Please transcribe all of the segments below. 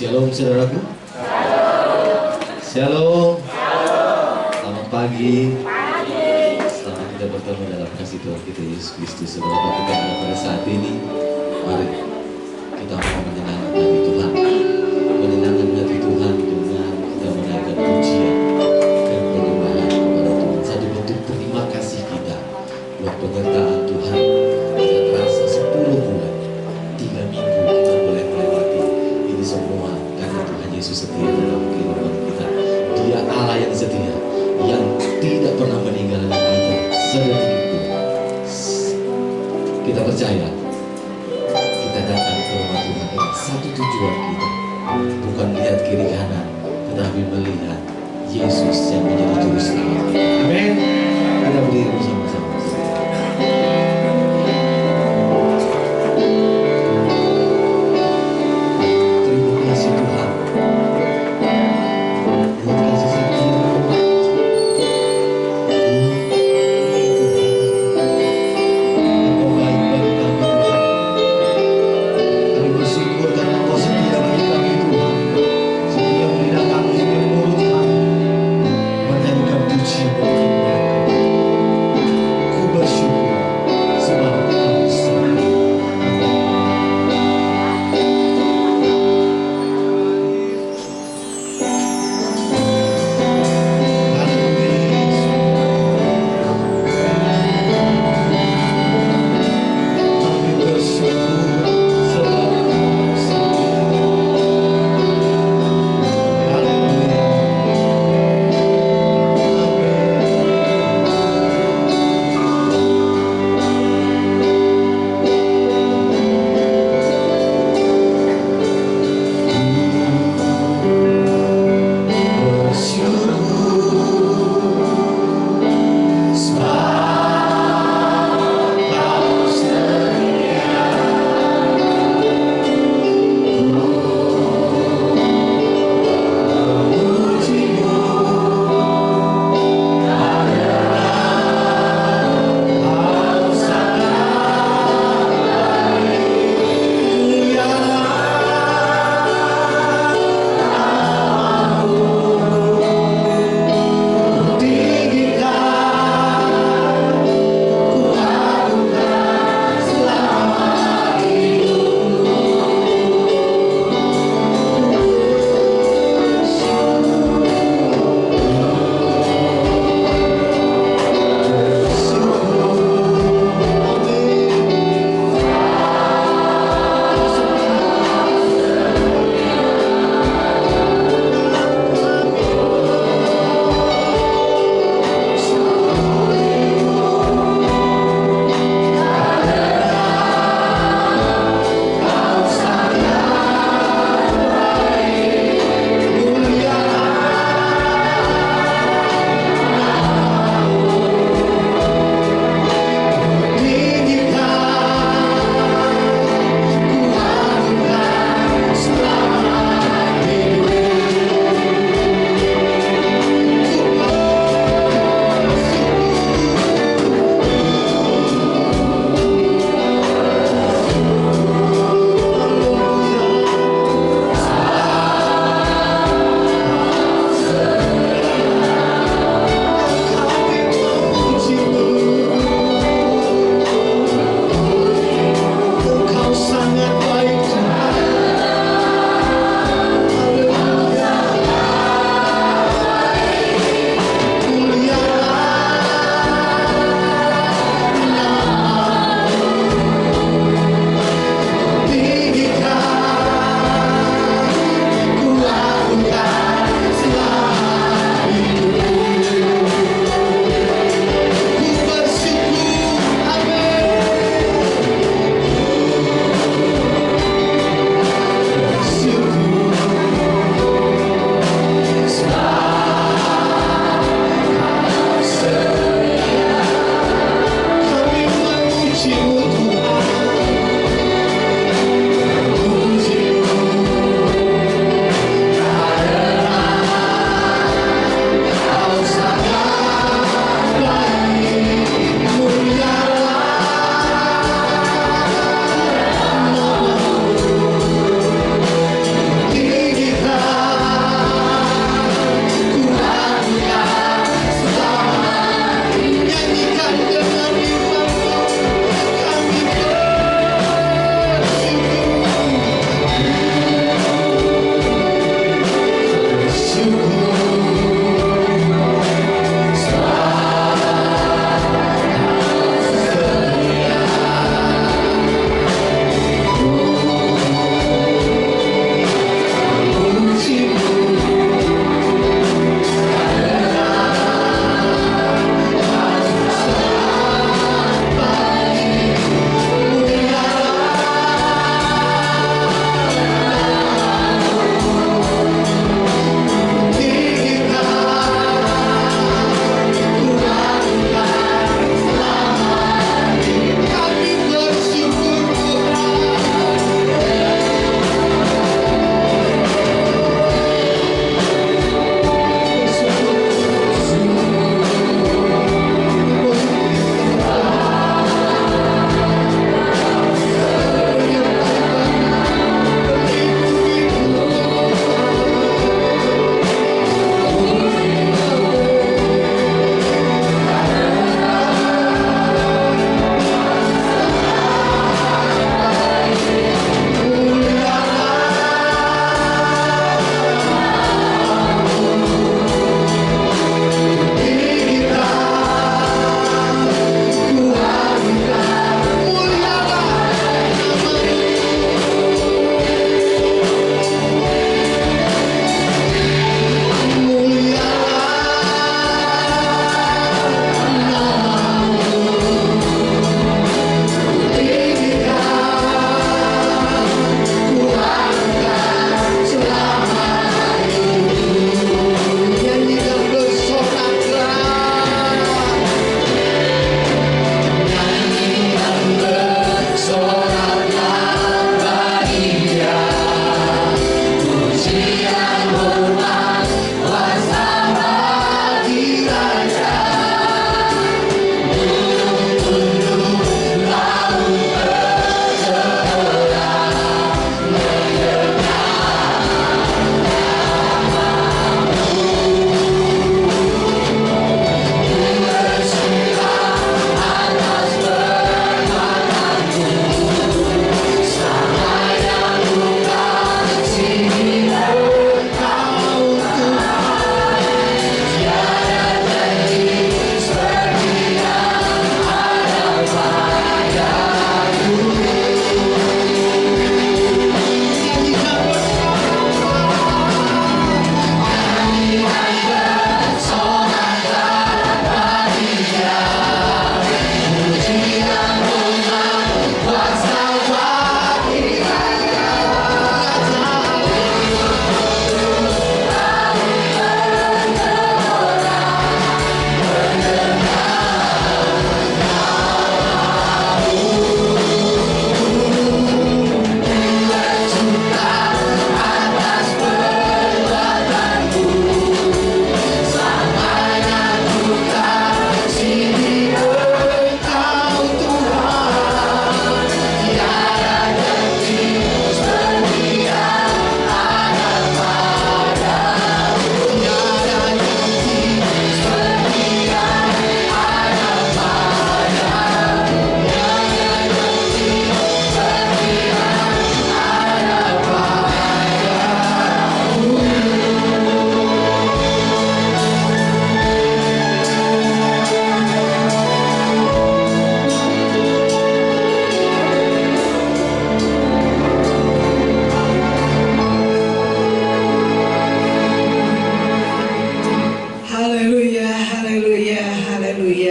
Shalom saudaraku. Shalom. Selamat pagi. Selamat kita bertemu dalam kasih Tuhan kita Yesus Kristus. Saudara kita pada saat ini, mari kita mau menyenangkan hati Tuhan, menyenangkan hati Tuhan dengan kita menaikkan pujian dan penyembahan kepada Tuhan. Satu bentuk terima kasih kita buat penyertaan Tuhan. Kita terasa 10 bulan, 3 minggu kita boleh melewati ini semua karena Tuhan Yesus setia dalam kehidupan kita. Dia Allah yang setia, yang tidak pernah meninggalkan kita sedetik pun. Kita percaya, kita datang ke rumah Tuhan dengan satu tujuan kita, bukan melihat kiri kanan, tetapi melihat Yesus yang menjadi juru selamat. Amin. Kita berdiri bersama-sama.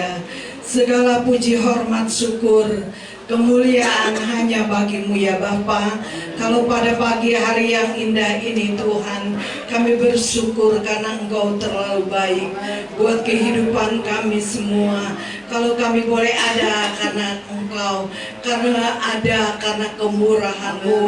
Haleluya. Segala puji, hormat, syukur, kemuliaan hanya bagimu ya Bapa. Kalau pada pagi hari yang indah ini Tuhan, kami bersyukur karena Engkau terlalu baik buat kehidupan kami semua. Kalau kami boleh ada karena Engkau, karena ada karena kemurahan-Mu,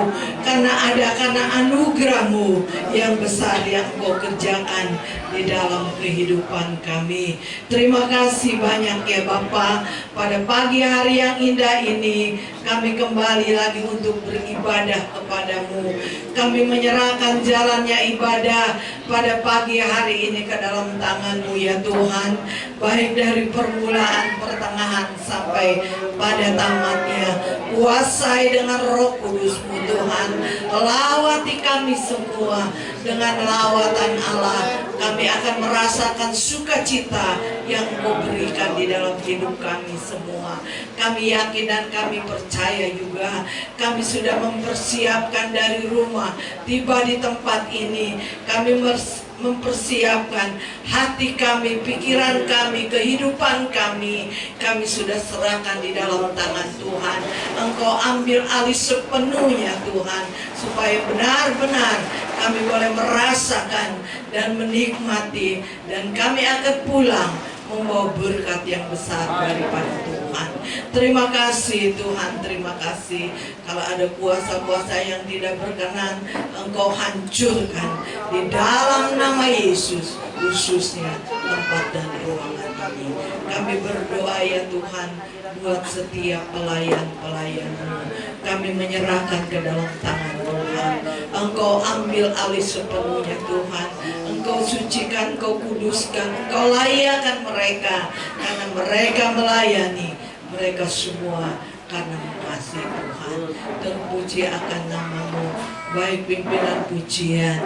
karena ada karena anugerah-Mu yang besar yang Engkau kerjakan di dalam kehidupan kami. Terima kasih banyak ya Bapa. Pada pagi hari yang indah ini kami kembali lagi untuk beribadah kepadamu. Kami menyerahkan jalannya ibadah pada pagi hari ini ke dalam tangan-Mu ya Tuhan. Baik dari permulaan, pertengahan sampai pada tamatnya. Kuasai dengan Roh Kudus-Mu Tuhan. Lawati kami semua dengan lawatan Allah. Kami akan merasakan sukacita yang Engkau berikan di dalam hidup kami semua. Kami yakin dan kami percaya juga kami sudah mempersiapkan dari rumah tiba di tempat ini. Kami mempersiapkan hati kami, pikiran kami, kehidupan kami. Kami sudah serahkan di dalam tangan Tuhan. Engkau ambil alih sepenuhnya Tuhan, supaya benar-benar kami boleh merasakan dan menikmati, dan kami akan pulang membawa berkat yang besar daripada Tuhan. Terima kasih Tuhan, terima kasih. Kalau ada kuasa-kuasa yang tidak berkenan, Engkau hancurkan di dalam nama Yesus, khususnya tempat dan ruangan ini. Kami berdoa ya Tuhan buat setiap pelayan-pelayan-Mu. Kami menyerahkan ke dalam tangan Tuhan. Engkau ambil alih sepenuhnya Tuhan. Engkau sucikan, Engkau kuduskan, Engkau layakkan mereka, karena mereka melayani. Mereka semua karena mengasihi Tuhan. Terpuji akan nama-Mu, baik pimpinan pujian,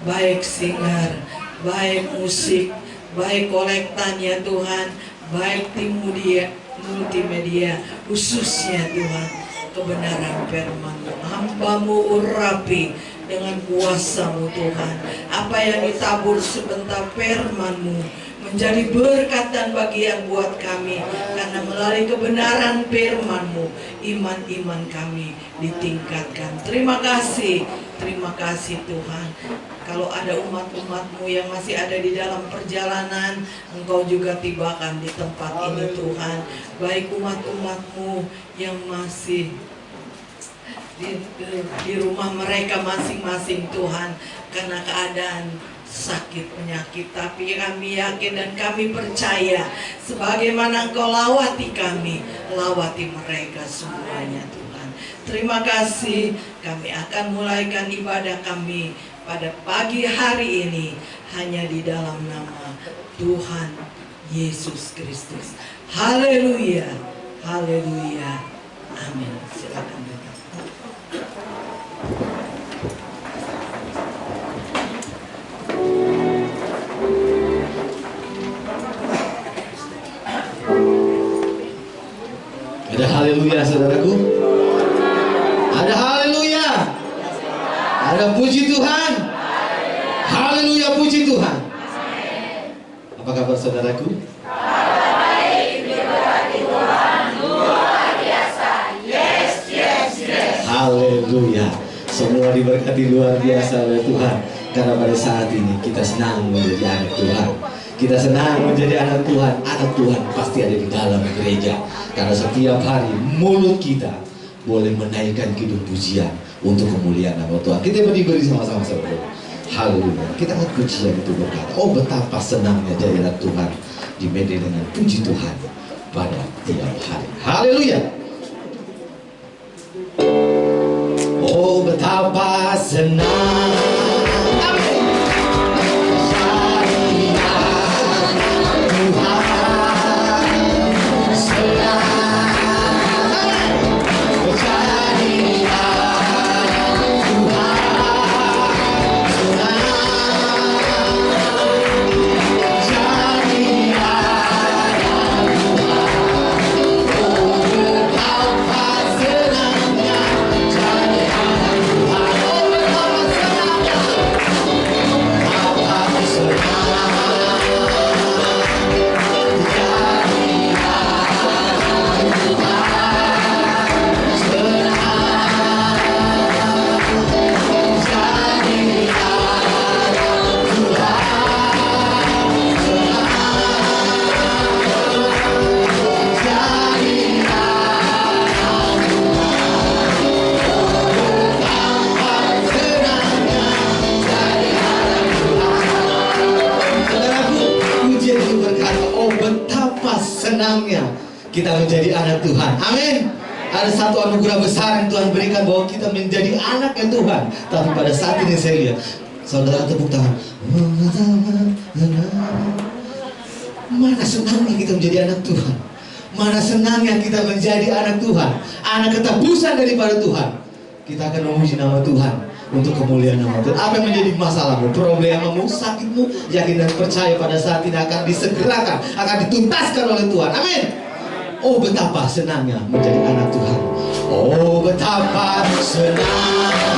baik singer, baik musik, baik kolektan ya Tuhan, baik tim multimedia, khususnya Tuhan kebenaran firman-Mu. Hamba-Mu urapi dengan kuasa-Mu Tuhan. Apa yang ditabur sebentar firman-Mu menjadi berkat dan bagian buat kami, karena melalui kebenaran firman-Mu iman-iman kami ditingkatkan. Terima kasih Tuhan. Kalau ada umat-umat-Mu yang masih ada di dalam perjalanan, Engkau juga tibakan di tempat ini Tuhan. Baik umat-umat-Mu yang masih di rumah mereka masing-masing Tuhan, karena keadaan sakit penyakit, tapi kami yakin dan kami percaya sebagaimana Engkau lawati kami, lawati mereka semuanya Tuhan. Terima kasih. Kami akan mulaikan ibadah kami pada pagi hari ini hanya di dalam nama Tuhan Yesus Kristus. Haleluya, haleluya, amin. Silakan. Ada haleluya saudaraku. Ada haleluya. Ada puji Tuhan. Haleluya, puji Tuhan. Apa kabar saudaraku? Haleluya. Semua diberkati luar biasa oleh Tuhan. Karena pada saat ini kita senang menjadi anak Tuhan. Kita senang menjadi anak Tuhan. Anak Tuhan pasti ada di dalam gereja. Karena setiap hari mulut kita boleh menaikkan kidung pujian untuk kemuliaan nama Tuhan. Kita berdiri sama-sama saudara. Haleluya. Kita angkat pujian itu berkata, oh betapa senangnya jadi anak Tuhan di media dengan puji Tuhan pada tiap hari. Haleluya. Oh betapa senang. senangnya kita menjadi anak Tuhan. Amin. Ada satu anugerah besar yang Tuhan berikan bahwa kita menjadi anaknya Tuhan. Tapi pada saat ini saya lihat, saudara tepuk tangan. Mana senangnya kita menjadi anak Tuhan. Mana senangnya kita menjadi anak Tuhan. Anak ketebusan daripada Tuhan. Kita akan memuji nama Tuhan untuk kemuliaan nama Tuhan. Apa yang menjadi masalahmu, problemamu, sakitmu, yakin dan percaya pada saat ini akan disegerakan, akan dituntaskan oleh Tuhan. Amin. Oh betapa senangnya menjadi anak Tuhan. Oh betapa senangnya.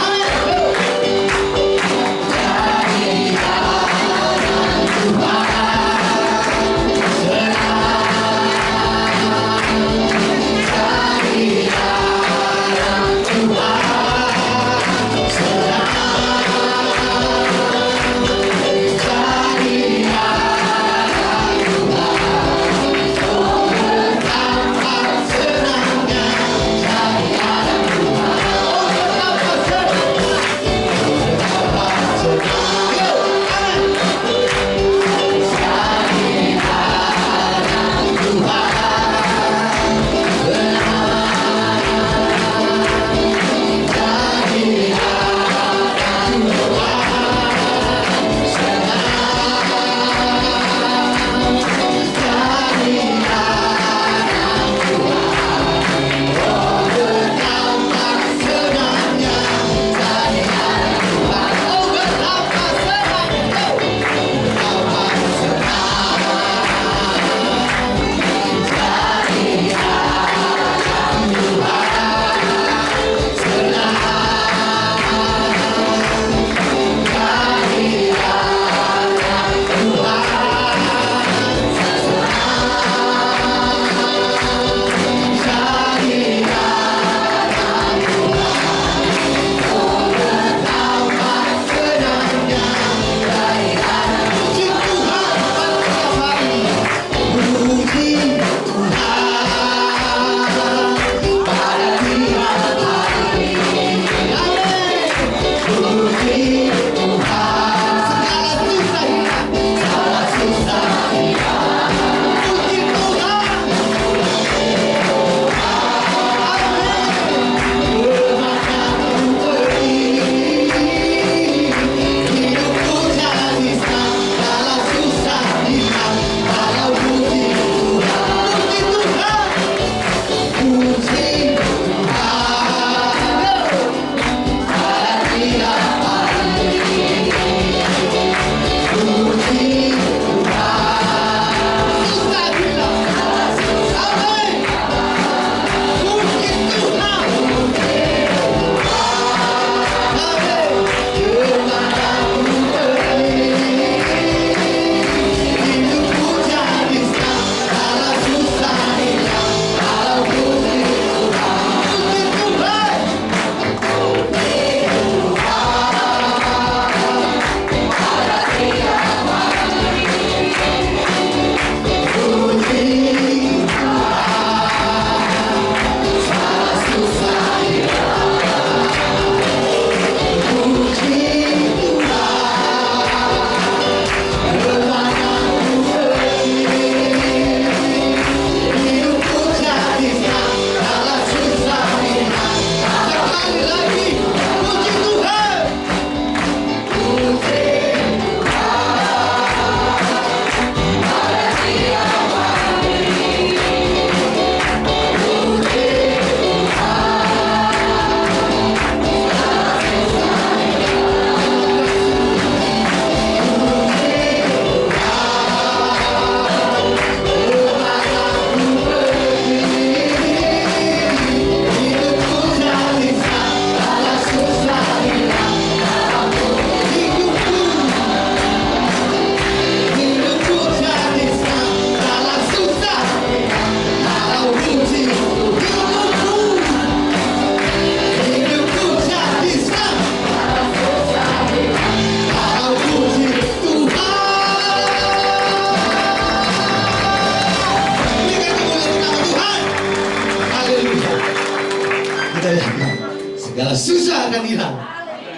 Segala susah akan hilang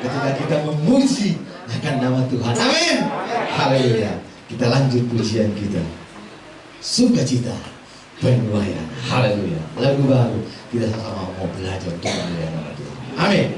ketika kita memuji akan nama Tuhan. Amin. Haleluya. Kita lanjut pujian kita. Sukacita penyembahan. Haleluya. Lagu baru kita sama-sama mau belajar untuk memuliakan nama Tuhan. Amin.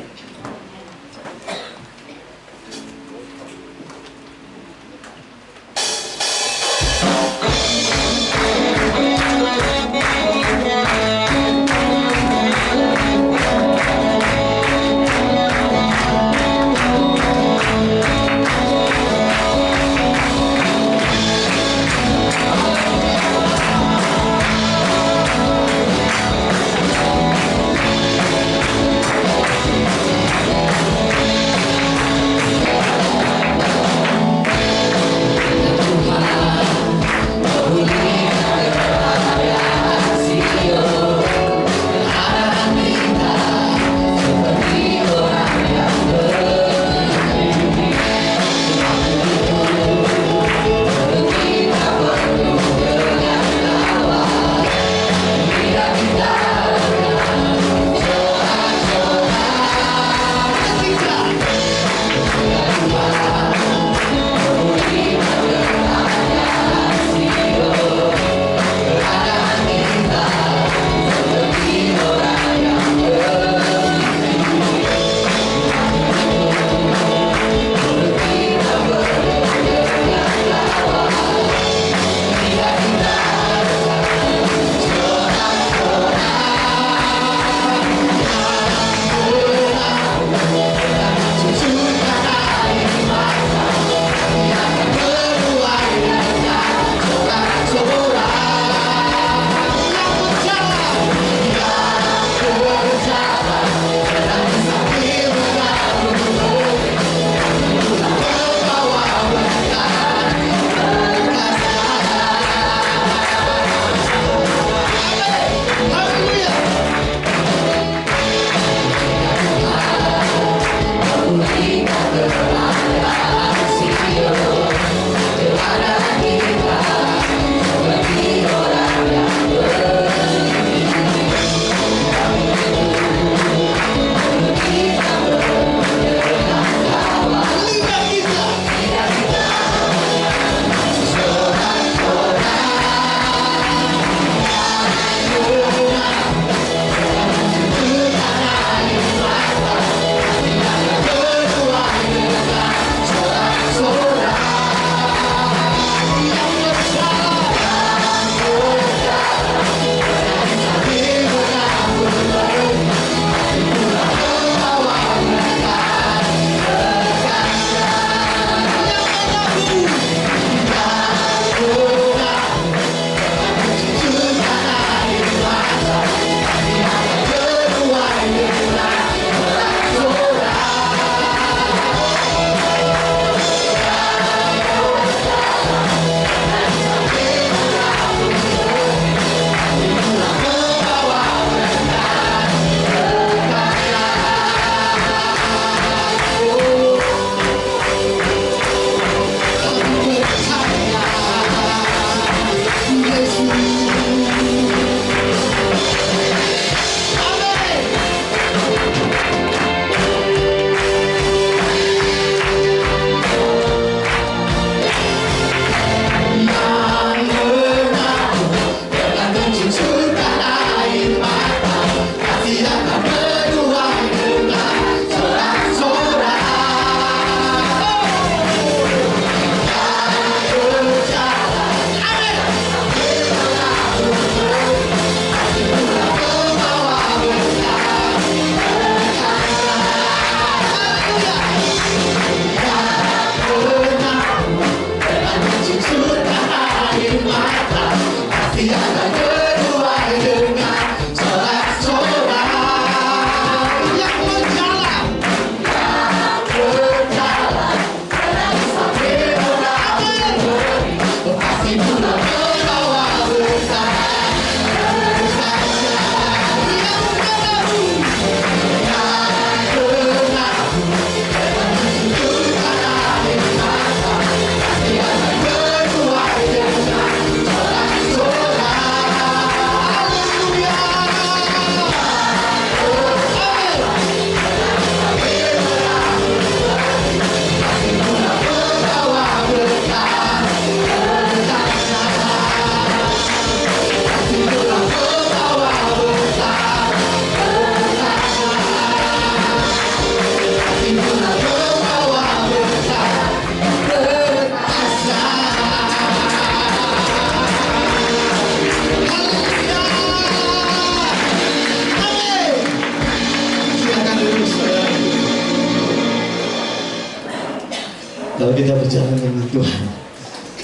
kita berjalan dengan Tuhan,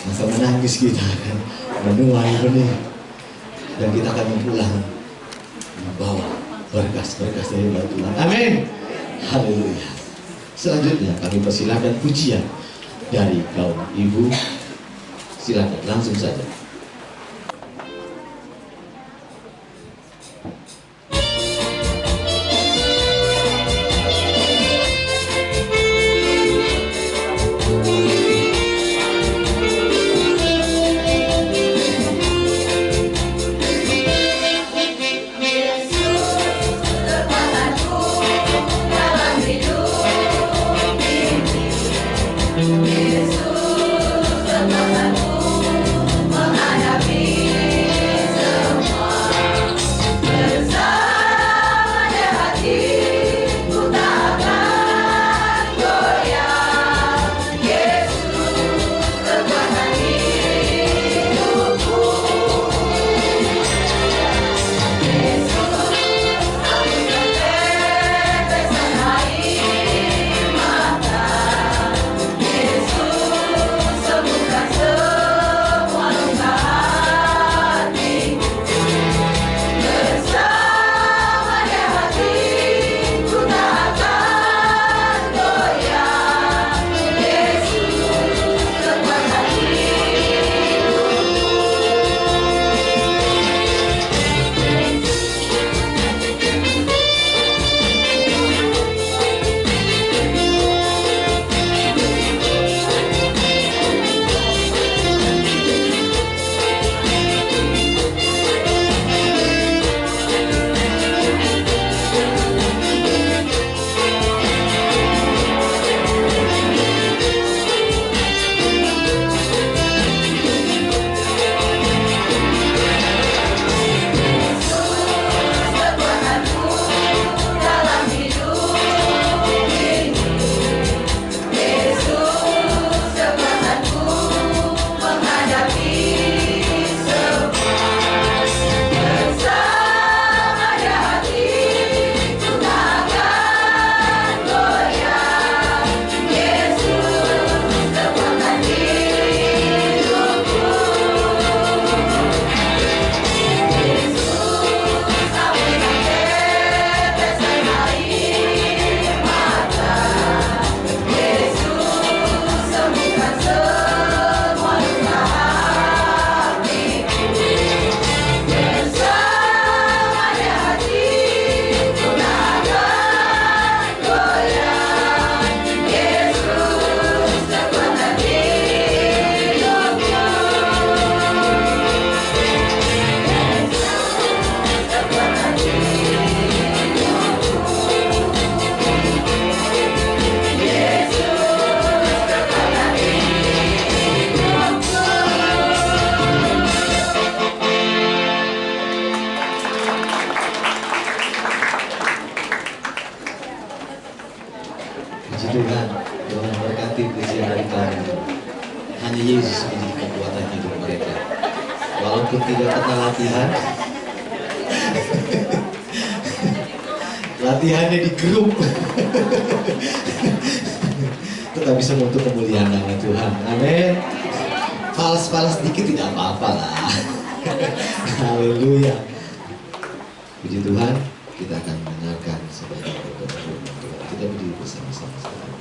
maka menangis kita akan menuai benih, dan kita akan pulang membawa berkas-berkas dari Tuhan. Amin. Haleluya. Selanjutnya kami persilakan pujian dari kaum ibu. Silakan langsung saja. Puji Tuhan, Tuhan berkati pujian dari kami. Hanya Yesus menjadi kekuatan hidup mereka. Walaupun tidak pernah latihan, latihannya di grup, tetapi semua untuk kemuliaan nama Tuhan. Amin. Falas-falas dikit tidak apa-apa lah. Haleluya. Puji Tuhan, kita akan mendengarkan sebagai berdoa. Kita berdiri bersama-sama sekarang.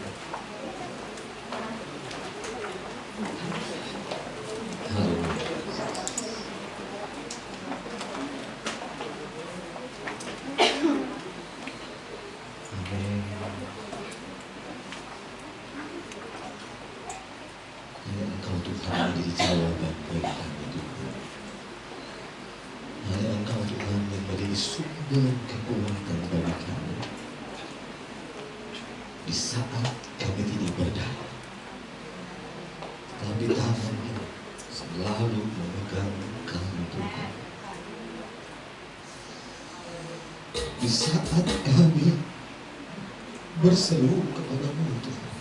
Haleluya. Amin. Hanya Engkau Tuhan menjadi jawaban bagi kami Tuhan. Hanya Engkau Tuhan yang menjadi sumber kekuatan bagi kami. Di saat kami tidak berdaya, tapi tangan-Mu selalu memegang kami Tuhan. Di saat kami berseru kepada-Mu Tuhan,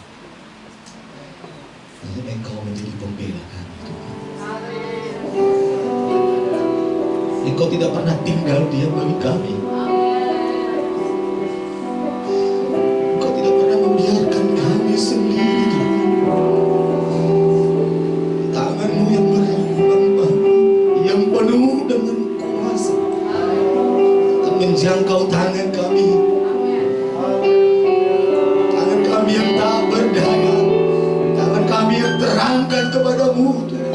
hanya Engkau menjadi pembela kami Tuhan. Engkau tidak pernah tinggal diam bagi kami. Engkau tidak pernah membiarkan kami sendiri Tuhan. jangkau tangan kami. Tangan kami yang tak berdaya, tangan kami yang terangkat kepadamu Tuhan.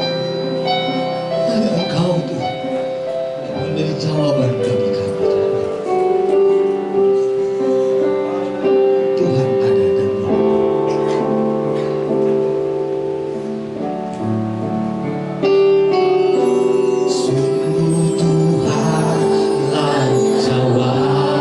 Hanya Engkau Tuhan yang menjadi jawaban bagi kami Tuhan. Tuhan ada dan Sungguh Tuhanlah jawaban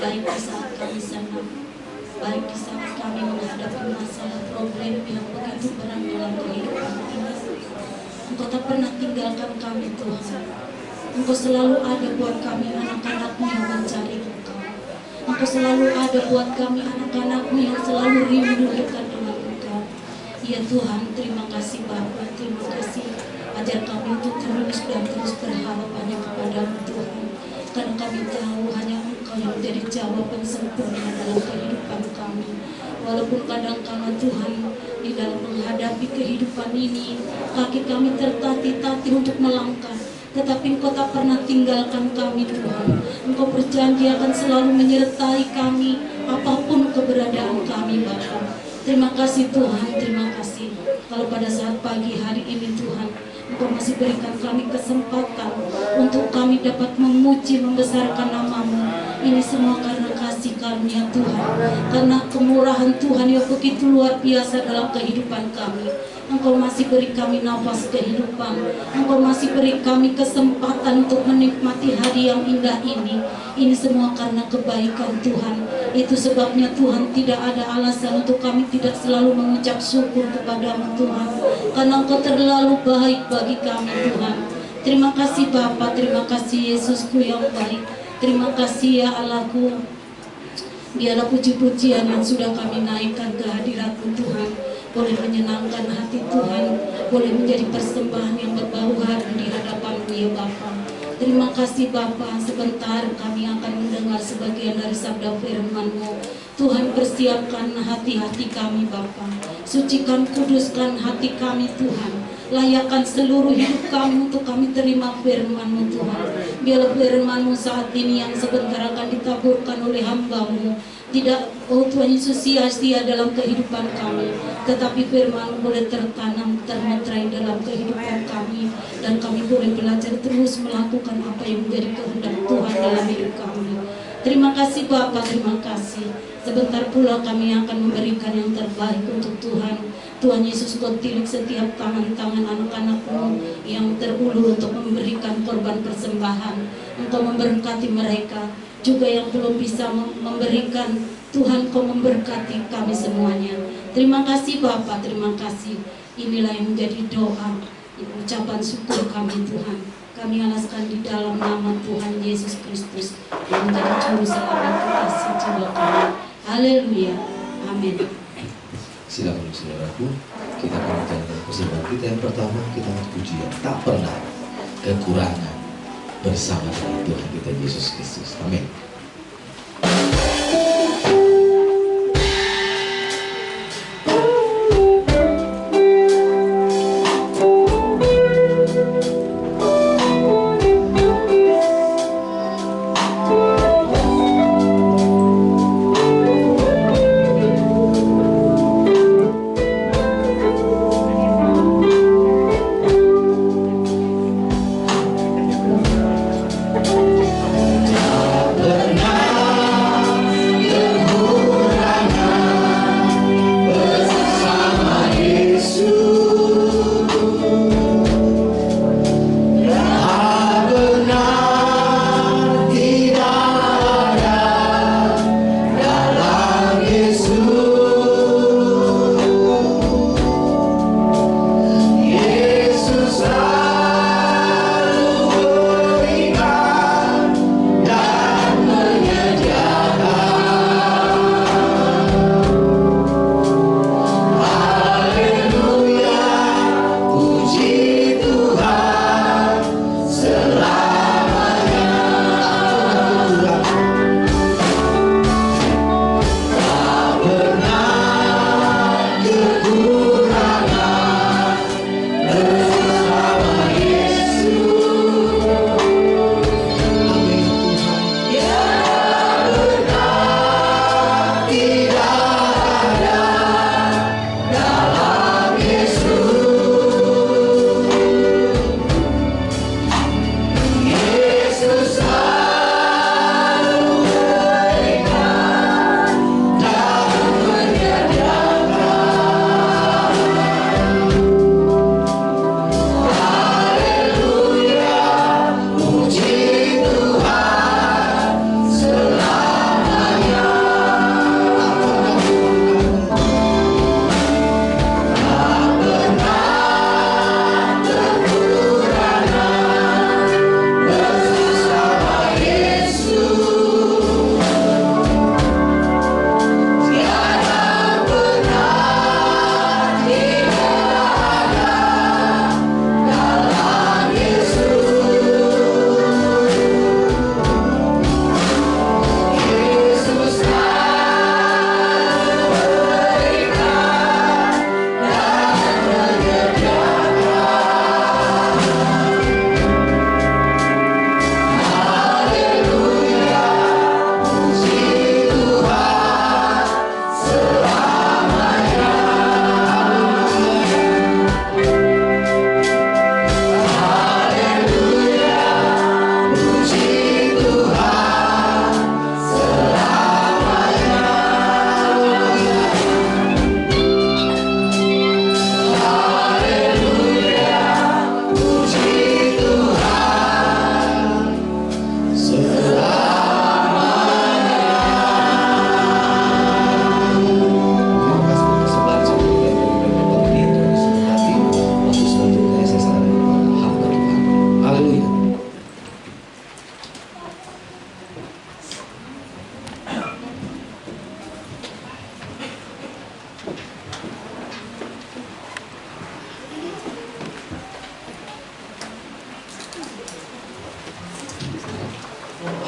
baik di saat kami senang, baik di saat kami menghadapi masalah problem yang begitu berat dalam kehidupan ini. Engkau tak pernah tinggalkan kami Tuhan. Engkau selalu ada buat kami anak-anak-Mu yang mencari Engkau. Engkau selalu ada buat kami anak-anak-Mu yang selalu rindu dekat dengan Engkau. Ya Tuhan, terima kasih Bapa, terima kasih. Ajar kami untuk terus dan terus berharap hanya kepada-Mu Tuhan. Karena kami tahu hanya Engkau yang menjadi jawaban sempurna dalam kehidupan kami. Walaupun kadang-kadang Tuhan di dalam menghadapi kehidupan ini, kaki kami tertatih-tatih untuk melangkah, tetapi Engkau tak pernah tinggalkan kami Tuhan. Engkau berjanji akan selalu menyertai kami apapun keberadaan kami Bapa. Terima kasih Tuhan, terima kasih. Kalau pada saat pagi hari ini Tuhan, Engkau masih berikan kami kesempatan untuk kami dapat memuji, membesarkan nama-Mu. Ini semua karena kasih karunia Tuhan, karena kemurahan Tuhan yang begitu luar biasa dalam kehidupan kami. Engkau masih beri kami nafas kehidupan. Engkau masih beri kami kesempatan untuk menikmati hari yang indah ini. Ini semua karena kebaikan Tuhan. Itu sebabnya Tuhan tidak ada alasan untuk kami tidak selalu mengucap syukur kepada-Mu Tuhan. Karena Engkau terlalu baik bagi kami Tuhan. Terima kasih Bapa, terima kasih Yesusku yang baik. Terima kasih ya Allahku. Biarlah puji-pujian yang sudah kami naikkan ke hadirat-Mu Tuhan boleh menyenangkan hati Tuhan, boleh menjadi persembahan yang berbau harum di hadapan-Mu ya Bapa. Terima kasih Bapa, sebentar kami akan mendengar sebagian dari sabda firman-Mu. Tuhan, persiapkan hati-hati kami Bapa, sucikan, kuduskan hati kami Tuhan. Layakkan seluruh hidup kami untuk kami terima firman-Mu Tuhan. Biarlah firman-Mu saat ini yang sebentar akan ditaburkan oleh hamba-Mu tidak, oh Tuhan Yesus, sia-sia dalam kehidupan kami, tetapi firman boleh tertanam, termeterai dalam kehidupan kami, dan kami boleh belajar terus melakukan apa yang menjadi kehendak Tuhan dalam hidup kami. Terima kasih Bapa, terima kasih. Sebentar pula kami akan memberikan yang terbaik untuk Tuhan. Tuhan Yesus, Kau tilik setiap tangan-tangan anak-anak-Mu yang terulur untuk memberikan korban persembahan. Engkau memberkati mereka. Juga yang belum bisa memberikan, Tuhan Kau memberkati kami semuanya. Terima kasih Bapa, terima kasih. Inilah yang menjadi doa, ucapan syukur kami Tuhan. Kami alaskan di dalam nama Tuhan Yesus Kristus yang menjadi juru selamat kita jiwa kami. Haleluya, amin. Silakan saudaraku, kita akan menjalankan persembahan kita. Yang pertama, kita puji yang tak pernah kekurangan bersama dengan Tuhan kita Yesus Kristus. Amin. Tak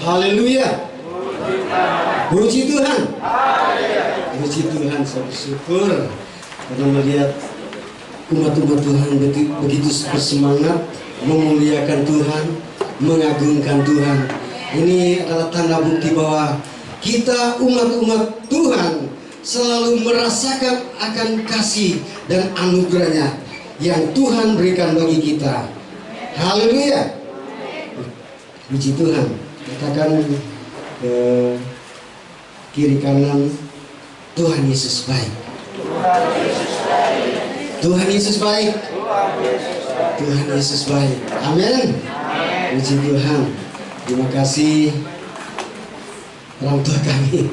Haleluya. Puji Tuhan. Puji Tuhan, saya bersyukur karena melihat umat-umat Tuhan begitu bersemangat memuliakan Tuhan, mengagungkan Tuhan. Ini adalah tanda bukti bahwa kita umat-umat Tuhan selalu merasakan akan kasih dan anugerahnya yang Tuhan berikan bagi kita. Haleluya. Puji Tuhan. Katakan ke kiri kanan, Tuhan Yesus baik. Tuhan Yesus baik. Tuhan Yesus baik. Amin. Puji Tuhan. Terima kasih orang tua kami,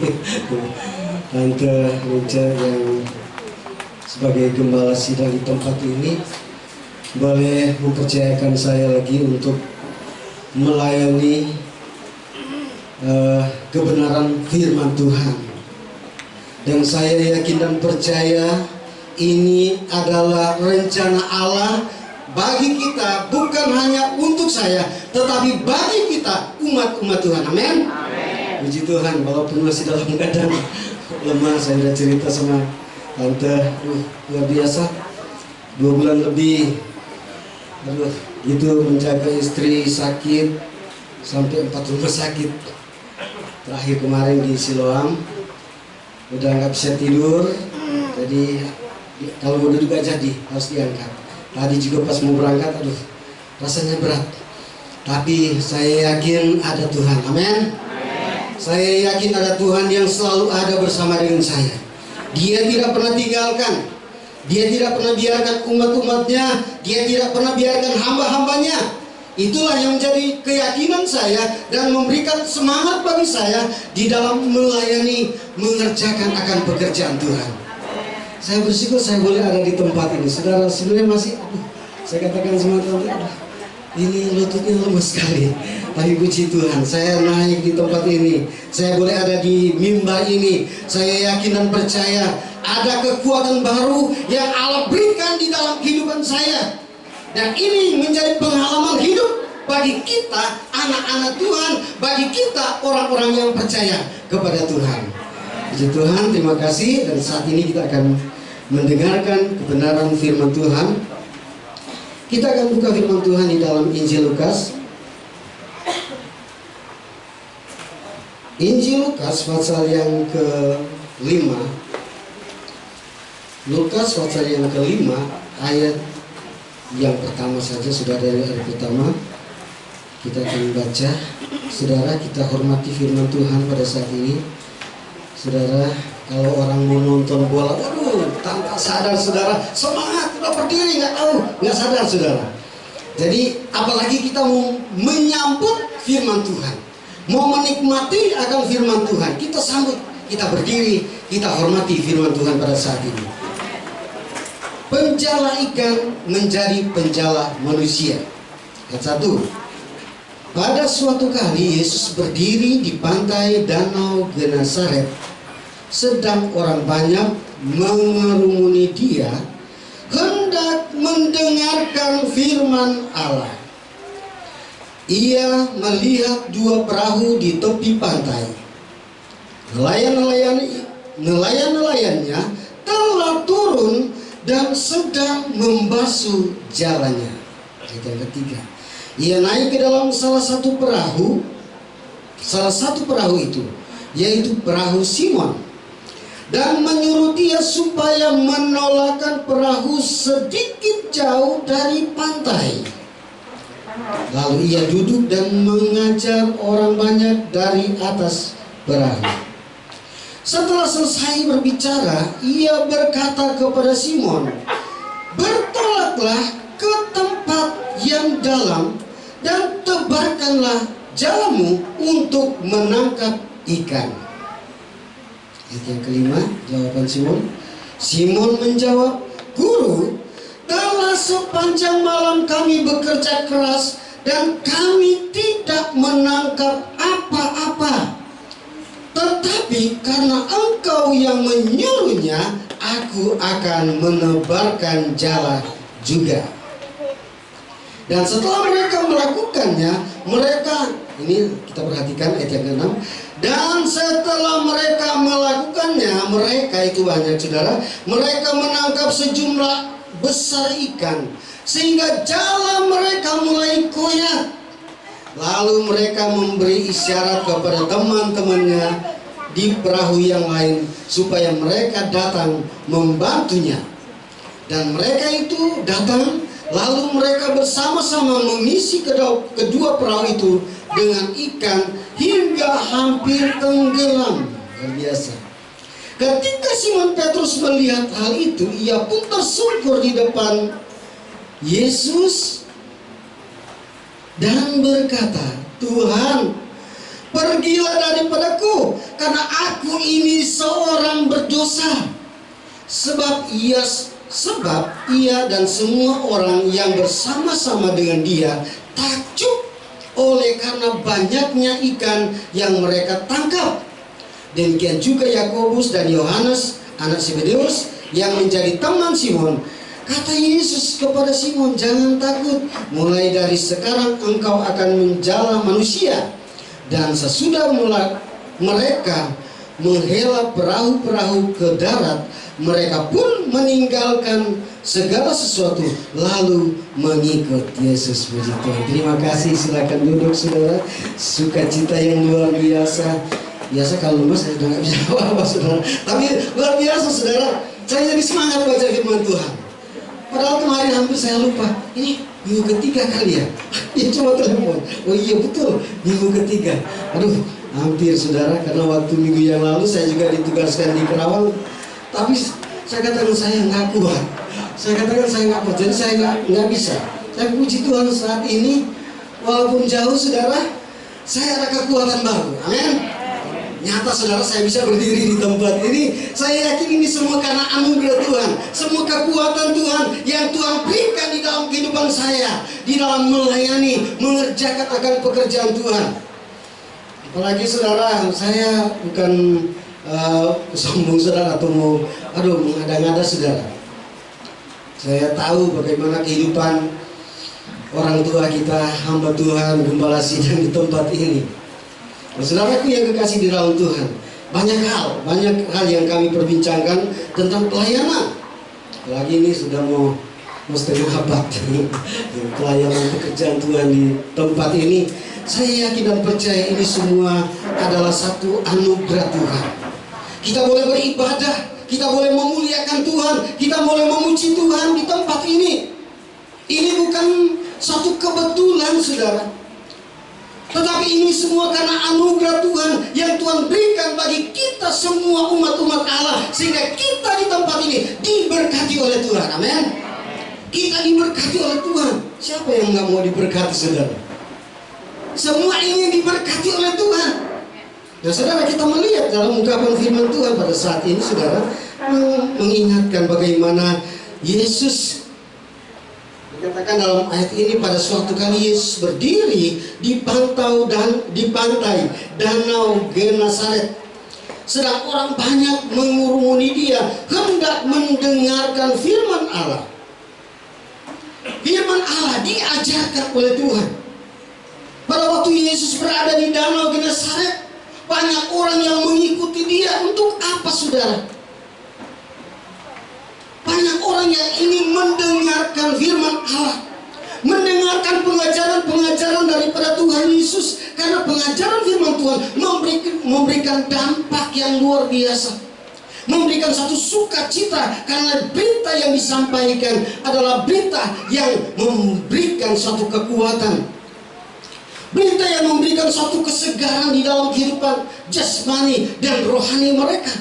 Tante Rinca yang sebagai gembala sidang di tempat ini boleh mempercayakan saya lagi untuk melayani kebenaran firman Tuhan. Dan saya yakin dan percaya ini adalah rencana Allah bagi kita, bukan hanya untuk saya, tetapi bagi kita umat-umat Tuhan. Amin. Puji Tuhan, walaupun masih dalam keadaan lemah, saya sudah cerita sama Tante, luar biasa, 2 bulan lebih, itu menjaga istri sakit sampai 4 rumah sakit. Terakhir kemarin di Siloam, udah nggak bisa tidur, jadi kalau mau duduk gak jadi, harus diangkat. Tadi juga pas mau berangkat, rasanya berat. Tapi saya yakin ada Tuhan, amin. Saya yakin ada Tuhan yang selalu ada bersama dengan saya. Dia tidak pernah tinggalkan. Dia tidak pernah biarkan umat-umatnya. Dia tidak pernah biarkan hamba-hambanya. Itulah yang menjadi keyakinan saya dan memberikan semangat bagi saya di dalam melayani, mengerjakan akan pekerjaan Tuhan. Saya bersyukur saya boleh ada di tempat ini. Saudara, sebenarnya masih, saya katakan semua teman-teman, ini lututnya lemas sekali. Tapi puji Tuhan, saya naik di tempat ini, saya boleh ada di mimbar ini. Saya yakin dan percaya ada kekuatan baru yang Allah berikan di dalam kehidupan saya. Dan ini menjadi pengalaman hidup bagi kita, anak-anak Tuhan, bagi kita, orang-orang yang percaya kepada Tuhan. Puji Tuhan, terima kasih. Dan saat ini kita akan mendengarkan kebenaran firman Tuhan. Kita akan buka firman Tuhan di dalam Injil Lukas. Injil Lukas pasal yang ke-5. Lukas pasal yang ke-5 ayat yang pertama saja, sudah dari ayat pertama kita akan baca. Saudara, kita hormati firman Tuhan pada saat ini. Saudara, kalau orang mau nonton bola, tanpa sadar saudara, semangat, udah berdiri, nggak sadar saudara. Jadi apalagi kita mau menyambut firman Tuhan, mau menikmati akan firman Tuhan, kita sambut, kita berdiri, kita hormati firman Tuhan pada saat ini. Penjala ikan menjadi penjala manusia. Ayat 1. Pada suatu kali Yesus berdiri di pantai Danau Genesaret, sedang orang banyak mengerumuni dia, hendak mendengarkan firman Allah. Ia melihat 2 perahu di tepi pantai. Nelayan-nelayannya telah turun dan sedang membasuh jalannya. Ayat yang ketiga. Ia naik ke dalam salah satu perahu itu, yaitu perahu Simon, dan menyuruh dia supaya menolakkan perahu sedikit jauh dari pantai. Lalu ia duduk dan mengajar orang banyak dari atas perahu. Setelah selesai berbicara, ia berkata kepada Simon, "Bertolaklah ke tempat yang dalam dan tebarkanlah jalamu untuk menangkap ikan." Ayat yang kelima, jawaban Simon. Simon menjawab, "Guru, telah sepanjang malam kami bekerja keras dan kami tidak menangkap apa-apa. Tetapi karena Engkau yang menyuruhnya, aku akan menebarkan jala juga." Dan setelah mereka melakukannya, ini kita perhatikan ayat yang ke-6. Dan setelah mereka melakukannya, mereka itu banyak saudara, mereka menangkap sejumlah besar ikan, sehingga jala mereka mulai koyak. Lalu mereka memberi isyarat kepada teman-temannya di perahu yang lain supaya mereka datang membantunya. Dan mereka itu datang, lalu mereka bersama-sama mengisi kedua perahu itu dengan ikan hingga hampir tenggelam. Luar biasa. Ketika Simon Petrus melihat hal itu, ia pun tersungkur di depan Yesus dan berkata, "Tuhan, pergilah daripadaku, karena aku ini seorang berdosa." Sebab ia dan semua orang yang bersama-sama dengan dia takjub oleh karena banyaknya ikan yang mereka tangkap. Demikian juga Yakobus dan Yohanes anak Zebedeus yang menjadi teman Simon. Kata Yesus kepada Simon, "Jangan takut, mulai dari sekarang engkau akan menjala manusia." Dan sesudah mereka menghela perahu-perahu ke darat, mereka pun meninggalkan segala sesuatu lalu mengikut Yesus. Puji Tuhan. Terima kasih, silakan duduk saudara. Sukacita yang luar biasa. Biasa kalau lemas saya nggak bisa apa-apa saudara. Tapi luar biasa saudara. Saya jadi semangat baca firman Tuhan. Padahal kemarin hampir saya lupa. Ini minggu ketiga kali ya. Ya coba telepon. Oh iya betul, minggu ketiga. Aduh, hampir saudara, karena waktu minggu yang lalu saya juga ditugaskan di Kerawang. Tapi saya katakan saya nggak kuat. Jadi saya nggak bisa. Saya puji Tuhan saat ini, walaupun jauh saudara, saya ada kekuatan baru. Amin. Nyata saudara, saya bisa berdiri di tempat ini. Saya yakin ini semua karena anugerah Tuhan, semua kekuatan Tuhan yang Tuhan berikan di dalam kehidupan saya, di dalam melayani, mengerjakan akan pekerjaan Tuhan. Apalagi saudara, saya bukan sombong saudara atau mau mengada-ngada saudara. Saya tahu bagaimana kehidupan orang tua kita, hamba Tuhan, gembala sidang di tempat ini. Saudaraku yang kekasih di dalam Tuhan, banyak hal yang kami perbincangkan tentang pelayanan. Lagi ini sudah mau setengah abad pelayanan pekerjaan Tuhan di tempat ini. Saya yakin dan percaya ini semua adalah satu anugerah Tuhan. Kita boleh beribadah, kita boleh memuliakan Tuhan, kita boleh memuji Tuhan di tempat ini. Ini bukan satu kebetulan saudara, tetapi ini semua karena anugerah Tuhan yang Tuhan berikan bagi kita semua umat-umat Allah, sehingga kita di tempat ini diberkati oleh Tuhan. Amin. Kita diberkati oleh Tuhan. Siapa yang nggak mau diberkati saudara? Semua ingin diberkati oleh Tuhan. Nah saudara, kita melihat dalam ungkapan firman Tuhan pada saat ini saudara, mengingatkan bagaimana Yesus dikatakan dalam ayat ini, pada suatu kali Yesus berdiri di pantai Danau Genesaret, sedang orang banyak mengurumuni dia hendak mendengarkan firman Allah. Firman Allah diajarkan oleh Tuhan. Pada waktu Yesus berada di Danau Genesaret, banyak orang yang mengikuti dia. Untuk apa saudara? Banyak orang yang ingin mendengarkan firman Allah, mendengarkan pengajaran daripada Tuhan Yesus. Karena pengajaran firman Tuhan memberikan dampak yang luar biasa, memberikan satu sukacita, karena berita yang disampaikan adalah berita yang memberikan suatu kekuatan, berita yang memberikan suatu kesegaran di dalam kehidupan jasmani dan rohani mereka,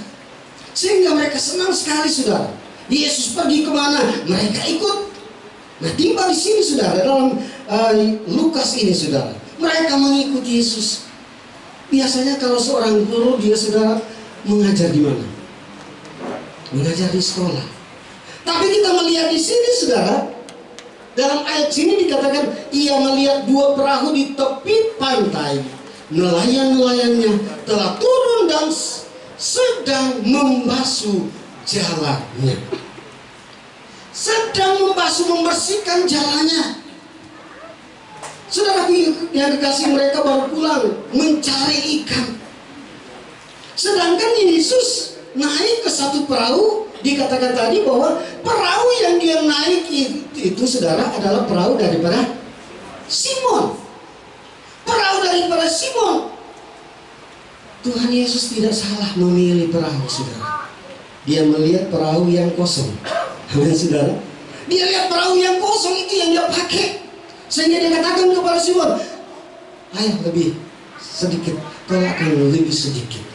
sehingga mereka senang sekali saudara. Yesus pergi kemana, mereka ikut. Nah tiba di sini saudara, dalam Lukas ini saudara, mereka mengikuti Yesus. Biasanya kalau seorang guru, dia saudara mengajar di mana? Mengajar di sekolah. Tapi kita melihat di sini saudara, dalam ayat sini dikatakan ia melihat dua perahu di tepi pantai. Nelayan-nelayannya telah turun dan sedang membasuh jalannya. Sedang membasuh, membersihkan jalannya. Saudara yang kekasih, mereka baru pulang mencari ikan. Sedangkan Yesus naik ke satu perahu. Dikatakan tadi bahwa perahu yang dia naik itu saudara adalah perahu daripada Simon. Perahu daripada Simon. Tuhan Yesus tidak salah memilih perahu, saudara. Dia melihat perahu yang kosong. Amin, saudara. Dia lihat perahu yang kosong itu yang dia pakai. Sehingga dia katakan kepada Simon, ayo lebih sedikit, kau akan lebih sedikit.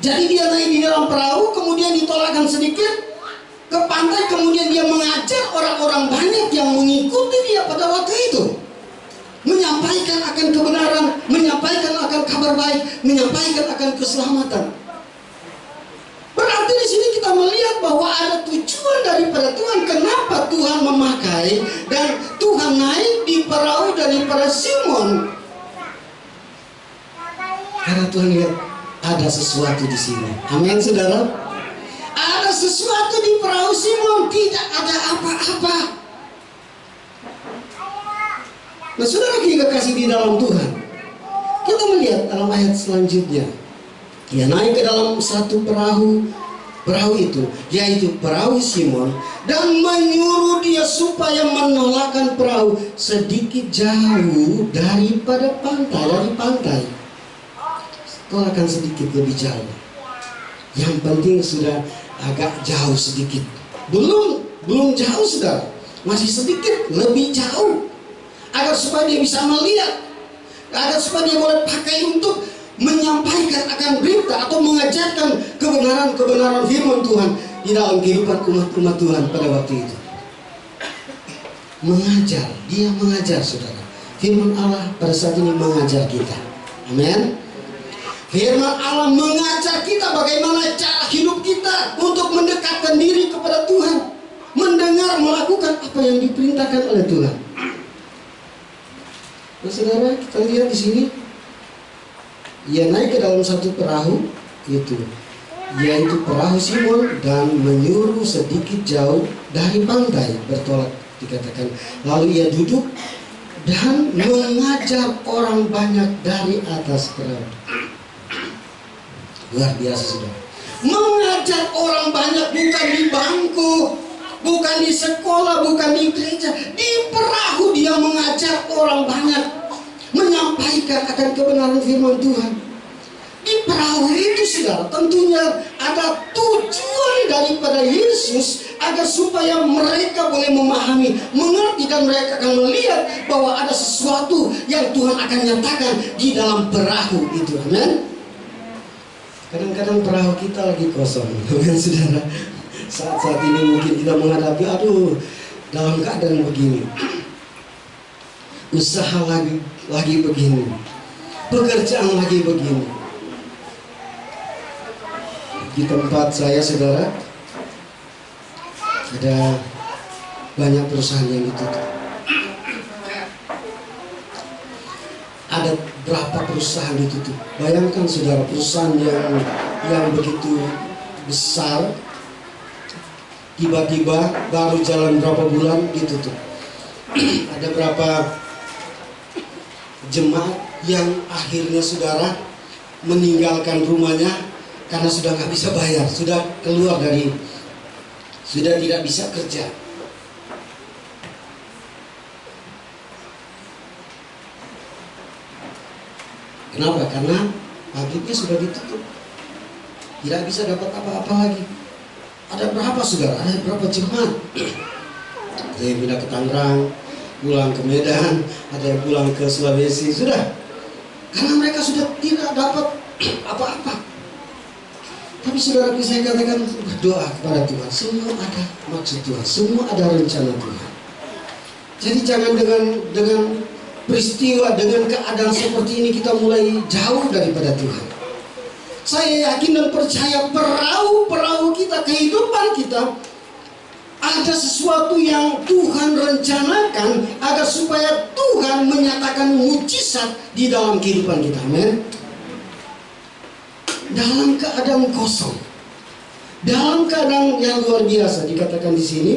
Jadi dia naik di dalam perahu, kemudian ditolakkan sedikit ke pantai, kemudian dia mengajar orang-orang banyak yang mengikuti dia pada waktu itu. Menyampaikan akan kebenaran, menyampaikan akan kabar baik, menyampaikan akan keselamatan. Berarti di sini kita melihat bahwa ada tujuan daripada Tuhan, kenapa Tuhan memakai dan Tuhan naik di perahu daripada Simon. Karena Tuhan lihat ada sesuatu di sini. Amin, saudara. Ada sesuatu di perahu Simon, tidak ada apa-apa. Nah, saudara yang kasih di dalam Tuhan, kita melihat dalam ayat selanjutnya. Dia naik ke dalam satu perahu itu, yaitu perahu Simon, dan menyuruh dia supaya menolakkan perahu sedikit jauh daripada pantai, tolakkan sedikit lebih jauh. Yang penting sudah agak jauh sedikit. Belum jauh, saudara. Masih sedikit lebih jauh. Agar supaya dia bisa melihat, agar supaya dia boleh pakai untuk menyampaikan akan berita atau mengajarkan kebenaran firman Tuhan di dalam kehidupan umat Tuhan pada waktu itu. Dia mengajar, saudara. Firman Allah pada saat ini mengajar kita. Amin. Firman Allah mengajar kita bagaimana cara hidup kita untuk mendekatkan diri kepada Tuhan, mendengar, melakukan apa yang diperintahkan oleh Tuhan. Nah, saudara, kita lihat di sini, ia naik ke dalam satu perahu itu, yaitu perahu Simon, dan menyuruh sedikit jauh dari pantai, bertolak dikatakan. Lalu ia duduk dan mengajar orang banyak dari atas perahu. Luar biasa, saudara. Mengajar orang banyak, bukan di bangku, bukan di sekolah, bukan di gereja. Di perahu dia mengajar orang banyak, menyampaikan akan kebenaran firman Tuhan. Di perahu itu, saudara, tentunya ada tujuan daripada Yesus agar supaya mereka boleh memahami, mengerti, dan mereka akan melihat bahwa ada sesuatu yang Tuhan akan nyatakan di dalam perahu itu. Amin. Kadang-kadang perahu kita lagi kosong, kan, saudara? Saat ini mungkin kita menghadapi, dalam keadaan begini, usaha lagi begini, pekerjaan lagi begini. Di tempat saya, saudara, ada banyak perusahaan yang ditutup. Ada berapa perusahaan ditutup? Bayangkan, saudara, perusahaan yang begitu besar, tiba-tiba baru jalan berapa bulan ditutup. Ada berapa jemaat yang akhirnya, saudara, meninggalkan rumahnya karena sudah nggak bisa bayar, sudah tidak bisa kerja. Kenapa? Karena pabriknya sudah ditutup, tidak bisa dapat apa-apa lagi. Ada berapa, saudara? Ada berapa jemaat? Ada yang pindah ke Tangerang, pulang ke Medan, ada yang pulang ke Sulawesi, sudah. Karena mereka sudah tidak dapat apa-apa. Tapi, saudara, saya katakan, berdoa kepada Tuhan. Semua ada maksud Tuhan, semua ada rencana Tuhan. Jadi jangan dengan peristiwa, dengan keadaan seperti ini kita mulai jauh daripada Tuhan. Saya yakin dan percaya perahu kita, kehidupan kita, ada sesuatu yang Tuhan rencanakan agar supaya Tuhan menyatakan mujizat di dalam kehidupan kita. Amin. Dalam keadaan kosong, dalam keadaan yang luar biasa, dikatakan di sini,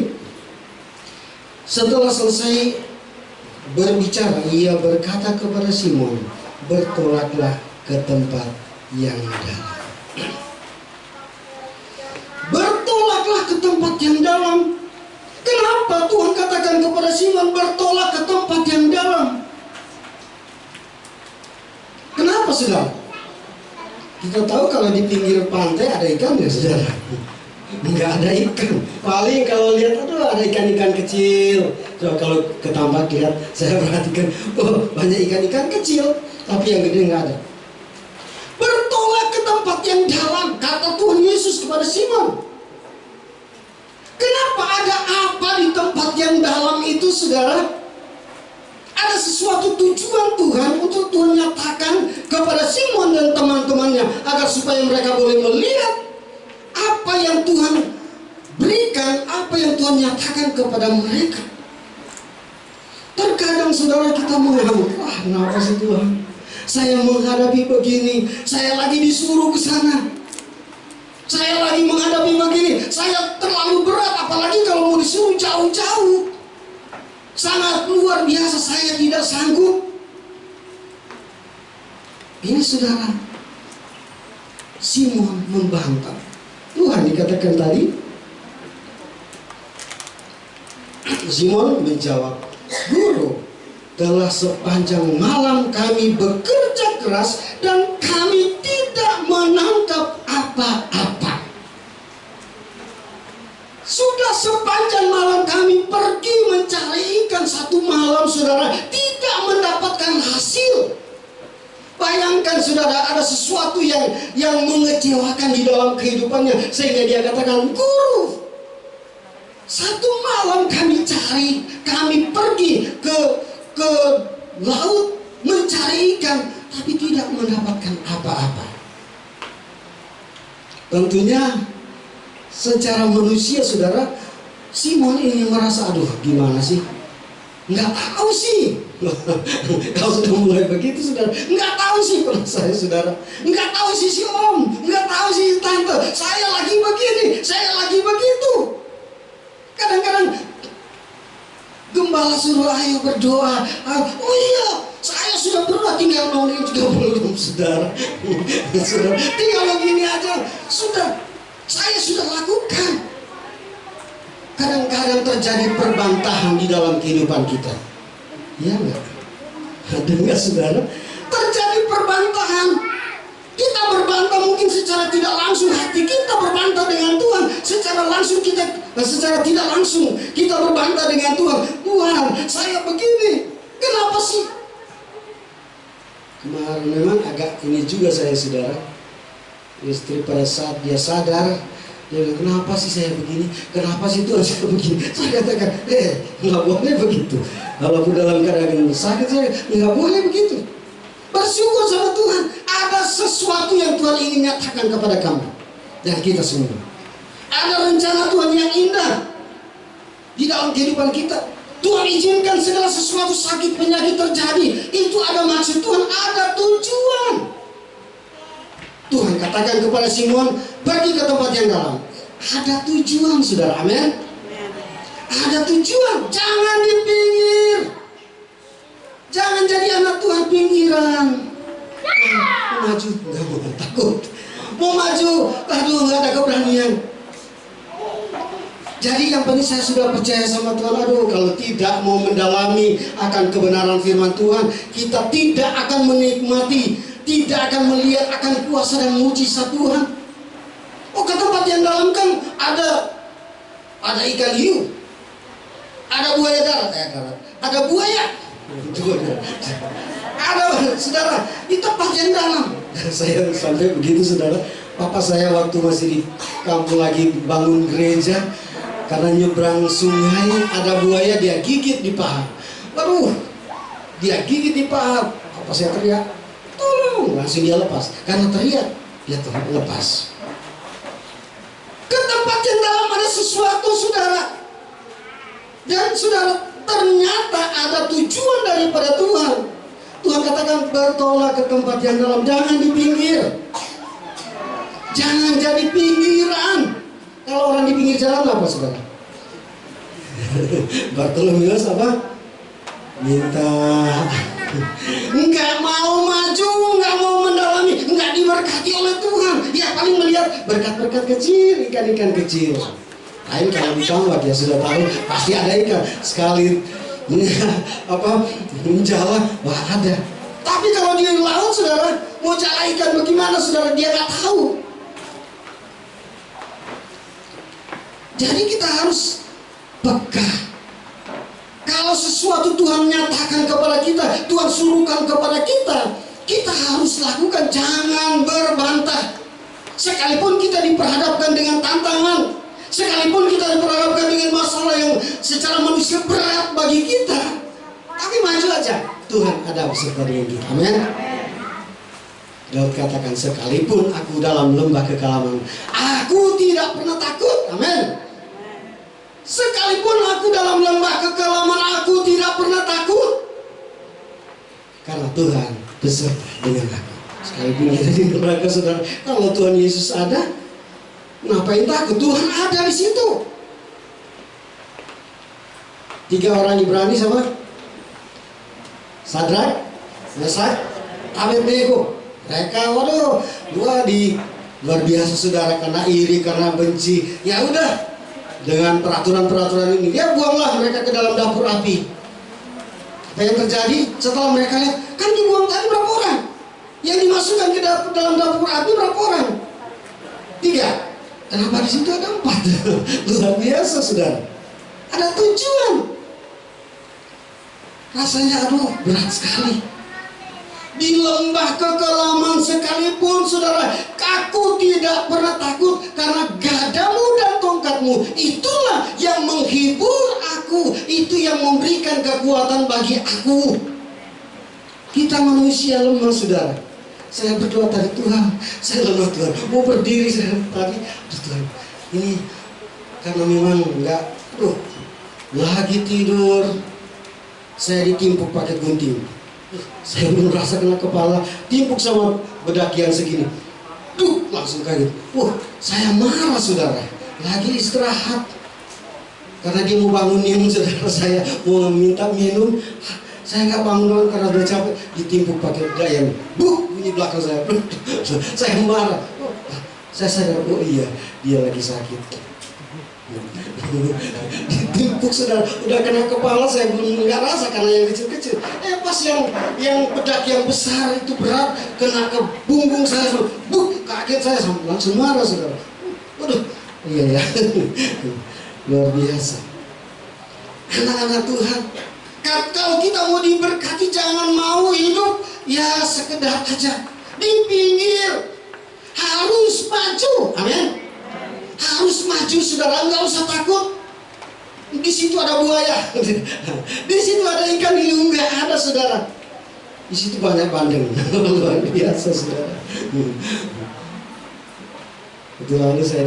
setelah selesai berbicara, ia berkata kepada Simon, bertolaklah ke tempat yang dalam. Bertolaklah ke tempat yang dalam. Kenapa Tuhan katakan kepada Simon bertolak ke tempat yang dalam? Kenapa, saudara? Kita tahu kalau di pinggir pantai ada ikan ya, saudara. Enggak ada ikan. Paling kalau lihat, aduh ada ikan-ikan kecil. Coba kalau ke tambak lihat, saya perhatikan, oh banyak ikan-ikan kecil, tapi yang gede enggak ada. Bertolak ke tempat yang dalam, kata Tuhan Yesus kepada Simon. Kenapa ada apa di tempat yang dalam itu, saudara? Ada sesuatu tujuan Tuhan untuk Tuhan nyatakan kepada Simon dan teman-temannya agar supaya mereka boleh melihat apa yang Tuhan berikan, apa yang Tuhan nyatakan kepada mereka. Terkadang saudara kita menganggap, wah kenapa sih Tuhan? Saya menghadapi begini, saya lagi disuruh ke sana. Saya lagi menghadapi begini, saya terlalu berat, apalagi kalau mau disuruh jauh-jauh. Sangat luar biasa, saya tidak sanggup. Ini saudara, Simon membantah. Tuhan dikatakan tadi, Simon menjawab, Guru, telah sepanjang malam kami bekerja keras dan kami tidak menangkap apa-apa. Sudah sepanjang malam kami pergi mencari ikan, satu malam saudara tidak mendapatkan hasil. Bayangkan saudara, ada sesuatu yang mengecewakan di dalam kehidupannya sehingga dia katakan, Guru, satu malam kami cari, kami pergi ke laut mencari ikan, tapi tidak mendapatkan apa-apa. Tentunya secara manusia saudara, Simon ini merasa, aduh gimana sih, nggak tahu sih. Kalau sudah mulai begitu saudara, nggak tahu sih saya saudara, nggak tahu sih si om, nggak tahu sih tante, saya lagi begini, saya lagi begitu. Kadang-kadang gembala suruh ayo berdoa, oh iya saya sudah berdoa, tinggal nongeng juga belum saudara. Saudara tinggal begini aja sudah, saya sudah lakukan. Kadang-kadang terjadi perbantahan di dalam kehidupan kita. Ya enggak? Ada enggak saudara? Terjadi perbantahan. Kita berbantah mungkin secara tidak langsung, hati kita berbantah dengan Tuhan. Secara langsung secara tidak langsung kita berbantah dengan Tuhan. Tuhan, saya begini, kenapa sih? Kemarin memang agak ini juga saya saudara. Istri pada saat dia sadar, dia bilang, kenapa sih saya begini? Kenapa sih Tuhan saya begini? Saya katakan, nggak boleh begitu. Walaupun dalam keadaan sakit saya nggak boleh begitu. Bersyukur sama Tuhan, ada sesuatu yang Tuhan ingin nyatakan kepada kamu dan kita semua. Ada rencana Tuhan yang indah di dalam kehidupan kita. Tuhan izinkan segala sesuatu sakit penyakit terjadi. Itu ada maksud Tuhan, ada tujuan. Tuhan katakan kepada Simon, pergi ke tempat yang dalam. Ada tujuan saudara, amin. Ada tujuan, jangan di pinggir. Jangan jadi anak Tuhan pinggiran. Mau maju, nggak mau, takut. Mau maju, aduh nggak ada keberanian. Jadi yang penting saya sudah percaya sama Tuhan. Aduh kalau tidak mau mendalami akan kebenaran firman Tuhan, kita tidak akan menikmati, tidak akan melihat akan kuasa dan mujizat Tuhan. Oh ke tempat yang dalam kan ada ikan hiu, ada buaya darat, ada buaya. Ada saudara di tempat yang dalam. Saya sampai begitu saudara. Papa saya waktu masih di kampung lagi bangun gereja, karena nyebrang sungai ada buaya, dia gigit di paha. Waduh, dia gigit di paha. Papa saya teriak, tolong, langsung dia lepas. Karena teriak, dia lepas. Ke tempat yang dalam ada sesuatu saudara. Dan saudara, ternyata ada tujuan daripada Tuhan. Tuhan katakan bertolak ke tempat yang dalam, jangan di pinggir. Jangan jadi pinggiran. Kalau orang di pinggir jalan apa saudara? Bartolomeus apa? minta, nggak mau maju, nggak mau mendalami, nggak diberkati oleh Tuhan. Ya paling melihat berkat-berkat kecil, ikan-ikan kecil. Lain kalau ditambah ya sudah tahu pasti ada ikan sekali menjala, wah ada. Tapi kalau di laut saudara mau jala ikan bagaimana saudara, dia nggak tahu. Jadi kita harus peka. Kalau sesuatu Tuhan nyatakan kepada kita, Tuhan suruhkan kepada kita, kita harus lakukan, jangan berbantah. Sekalipun kita diperhadapkan dengan tantangan, sekalipun kita diperhadapkan dengan masalah yang secara manusia berat bagi kita, tapi maju aja. Tuhan ada beserta dengan kita. Amin. Daud katakan, sekalipun aku dalam lembah kekelaman, aku tidak pernah takut. Amin. Sekalipun aku dalam lembah kekelaman, aku tidak pernah takut, karena Tuhan beserta dengan aku. Sekalipun kita di neraka saudara, kalau Tuhan Yesus ada, ngapain takut? Tuhan ada di situ. 3 orang Ibrani sama Sadrak, Mesak, Abednego. Mereka waduh luar biasa saudara, karena iri, karena benci. Ya udah, dengan peraturan-peraturan ini dia buanglah mereka ke dalam dapur api. Apa yang terjadi setelah mereka lihat, kan dibuang tadi berapa orang? Yang dimasukkan ke dalam dapur api berapa orang? 3. Kenapa di situ ada 4? Luar biasa saudara. Ada tujuan. Rasanya aduh berat sekali. Di lembah kekelaman sekalipun saudara, aku tidak pernah takut, karena gadamu dan tongkatmu itulah yang menghibur aku, itu yang memberikan kekuatan bagi aku. Kita manusia lemah saudara. Saya berdoa tadi, Tuhan saya lemah Tuhan, mau berdiri saya tadi, Tuhan ini karena memang enggak, lagi tidur saya ditimpuk pakai gunting. Saya belum merasa kena kepala, timpuk sama bedakian segini. Langsung kaget. Saya marah saudara. Lagi istirahat, karena dia mau bangunin saudara saya, mau minta minum. Saya nggak bangun karena udah capek, ditimpuk pakai bedakian. Bunyi belakang saya. Saya marah. Saya sadar, oh iya, dia lagi sakit. Ditimpuk saudara, udah kena kepala, saya belum nggak rasa karena yang kecil-kecil. Pas yang bedak yang besar itu berat, kena ke punggung saya, kaget saya, langsung marah saudara. Waduh, iya ya, luar biasa. Anak-anak Tuhan, kalau kita mau diberkati, jangan mau hidup ya sekedar aja di pinggir, harus maju. Amin. Harus maju saudara, nggak usah takut. Di situ ada buaya, di situ ada ikan hiu, nggak ada saudara. Di situ banyak bandeng, luar biasa saudara. Itu lalu saya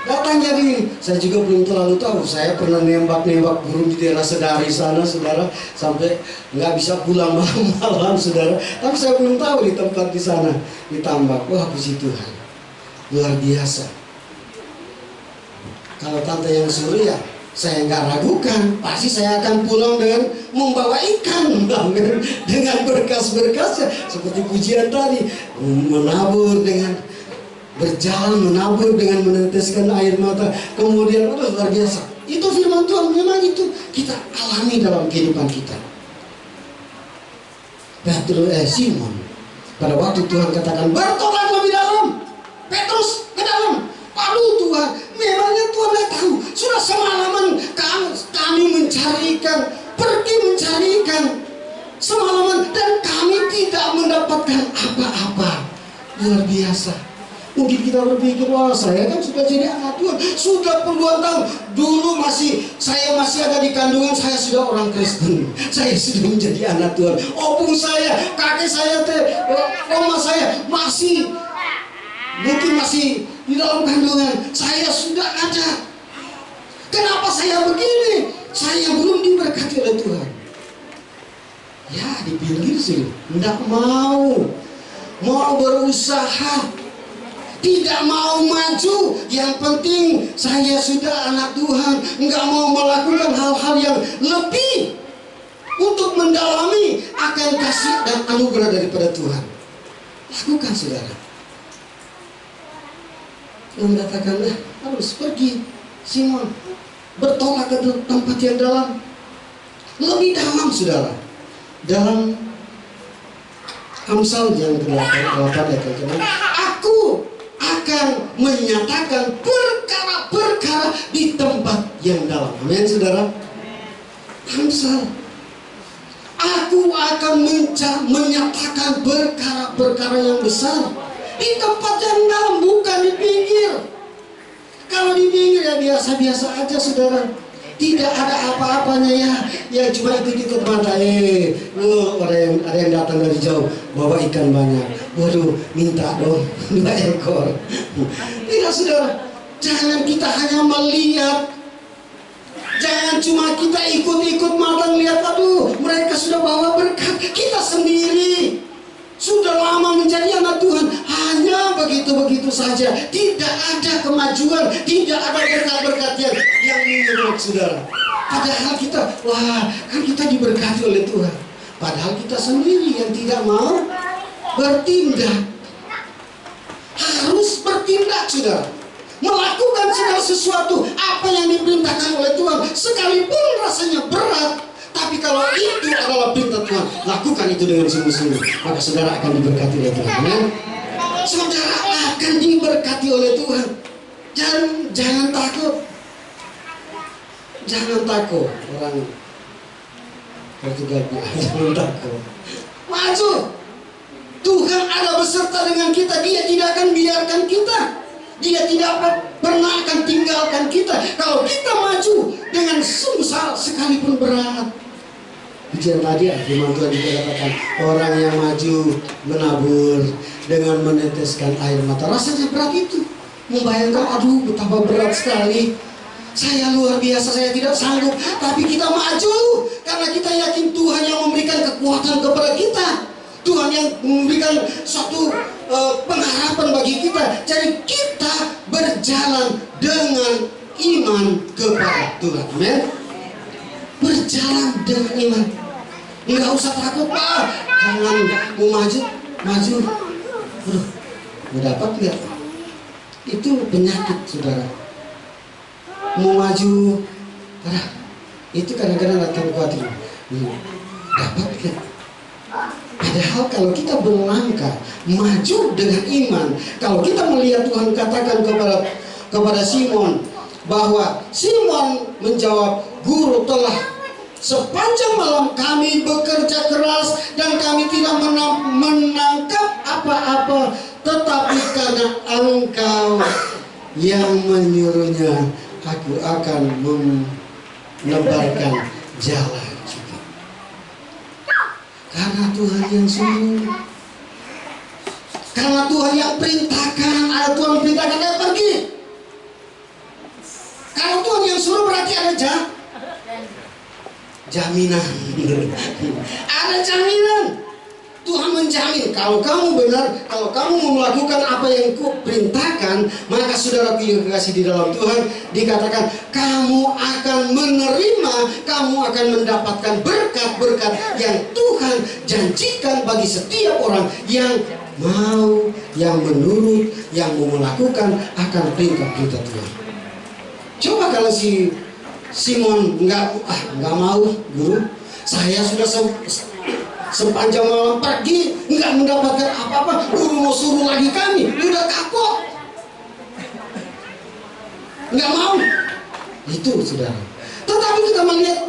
datang jadi, saya juga belum terlalu tahu. Saya pernah nembak burung di daerah Sedari sana saudara, sampai nggak bisa pulang malam-malam saudara. Tapi saya belum tahu di tempat di sana ditambak. Wah puji Tuhan, luar biasa. Kalau tante yang suruh ya saya nggak ragukan, pasti saya akan pulang dengan membawa ikan, dengan berkas-berkasnya seperti pujian tadi, menabur dengan berjalan, menabur dengan meneteskan air mata, kemudian luar biasa. Itu firman Tuhan, memang itu kita alami dalam kehidupan kita. Simon pada waktu Tuhan katakan bertobat lebih dalam, Petrus ke dalam. Aduh Tuhan, memangnya Tuhan nggak tahu? Sudah semalaman kami mencarikan, pergi mencarikan semalaman, dan kami tidak mendapatkan apa-apa. Luar biasa. Mungkin kita berpikir, wah saya kan sudah jadi anak Tuhan, sudah puluhan tahun. Dulu saya masih ada di kandungan, saya sudah orang Kristen, saya sudah menjadi anak Tuhan. Opung saya, kakek saya, oma saya mungkin masih di dalam kandungan, saya sudah ada. Kenapa saya begini? Saya belum diberkati oleh Tuhan. Ya di pinggir sih, tidak mau berusaha, tidak mau maju. Yang penting saya sudah anak Tuhan, nggak mau melakukan hal-hal yang lebih untuk mendalami akan kasih dan anugerah daripada Tuhan. Lakukan, saudara. Yang mengatakanlah harus pergi. Simon bertolak ke tempat yang dalam, lebih dalam, saudara. Dalam Amsal yang ke-8 ayat ke-6, aku akan menyatakan perkara-perkara di tempat yang dalam. Amin, saudara. Amsal, aku akan menyatakan perkara-perkara yang besar di tempat yang dalam, bukan di pinggir. Kalau di pinggir ya biasa-biasa aja, saudara. Tidak ada apa-apanya ya cuma itu mata. Ada yang datang dari jauh bawa ikan banyak. Waduh, minta dong 2 ekor. Tidak, saudara. Jangan kita hanya melihat. Jangan cuma kita ikut-ikut mata melihat, aduh mereka sudah bawa berkat. Kita sendiri sudah lama menjadi anak Tuhan, hanya begitu-begitu saja. Tidak ada kemajuan, tidak ada berkat-berkat yang menurut, saudara. Padahal kita, kan kita diberkati oleh Tuhan. Padahal kita sendiri yang tidak mau bertindak. Harus bertindak, saudara. Melakukan segala sesuatu apa yang diperintahkan oleh Tuhan, sekalipun rasanya berat. Tapi kalau itu adalah perintah Tuhan, lakukan itu dengan sungguh-sungguh, maka saudara akan diberkati oleh Tuhan. Amin. Saudara akan diberkati oleh Tuhan. Jangan takut. Jangan takut. Orang Portugal bilang jangan takut. Maju. Tuhan ada beserta dengan kita. Dia tidak akan biarkan kita. Dia tidak pernah akan tinggalkan kita kalau kita maju dengan sungguh sekalipun berat. Ujian tadi firman Tuhan juga katakan, orang yang maju menabur dengan meneteskan air mata. Rasanya berat itu. Membayangkan, aduh betapa berat sekali. Saya luar biasa, saya tidak sanggup. Tapi kita maju karena kita yakin Tuhan yang memberikan kekuatan kepada kita. Tuhan yang memberikan suatu pengharapan bagi kita. Jadi kita berjalan dengan iman kepada Tuhan. Amin. Berjalan dengan iman. Nggak usah takut, Pak. Jangan mau maju. Aduh, mau dapat nggak? Itu penyakit, saudara. Mau maju, itu kadang-kadang datang khawatir. Dapat nggak? Padahal kalau kita berlangkah maju dengan iman, kalau kita melihat Tuhan katakan kepada Simon bahwa Simon menjawab, Guru, telah sepanjang malam kami bekerja keras dan kami tidak menangkap apa-apa, tetapi karena Engkau yang menyuruhnya, aku akan menebarkan jalan juga. Karena Tuhan yang suruh, karena Tuhan yang perintahkan, Tuhan perintahkan dia pergi. Kalau Tuhan yang suruh berarti ada jaminan. Ada jaminan. Tuhan menjamin kalau kamu benar, kalau kamu mau melakukan apa yang kuperintahkan, maka saudara yang kasih di dalam Tuhan, dikatakan kamu akan menerima, kamu akan mendapatkan berkat-berkat yang Tuhan janjikan bagi setiap orang yang mau, yang menurut, yang mau melakukan akan perintah-perintah Tuhan. Coba kalau si Simon nggak mau, Guru, saya sudah sepanjang malam pergi nggak mendapatkan apa-apa, Guru mau suruh lagi kami, udah kapok, nggak mau. Itu, saudara. Tetapi kita melihat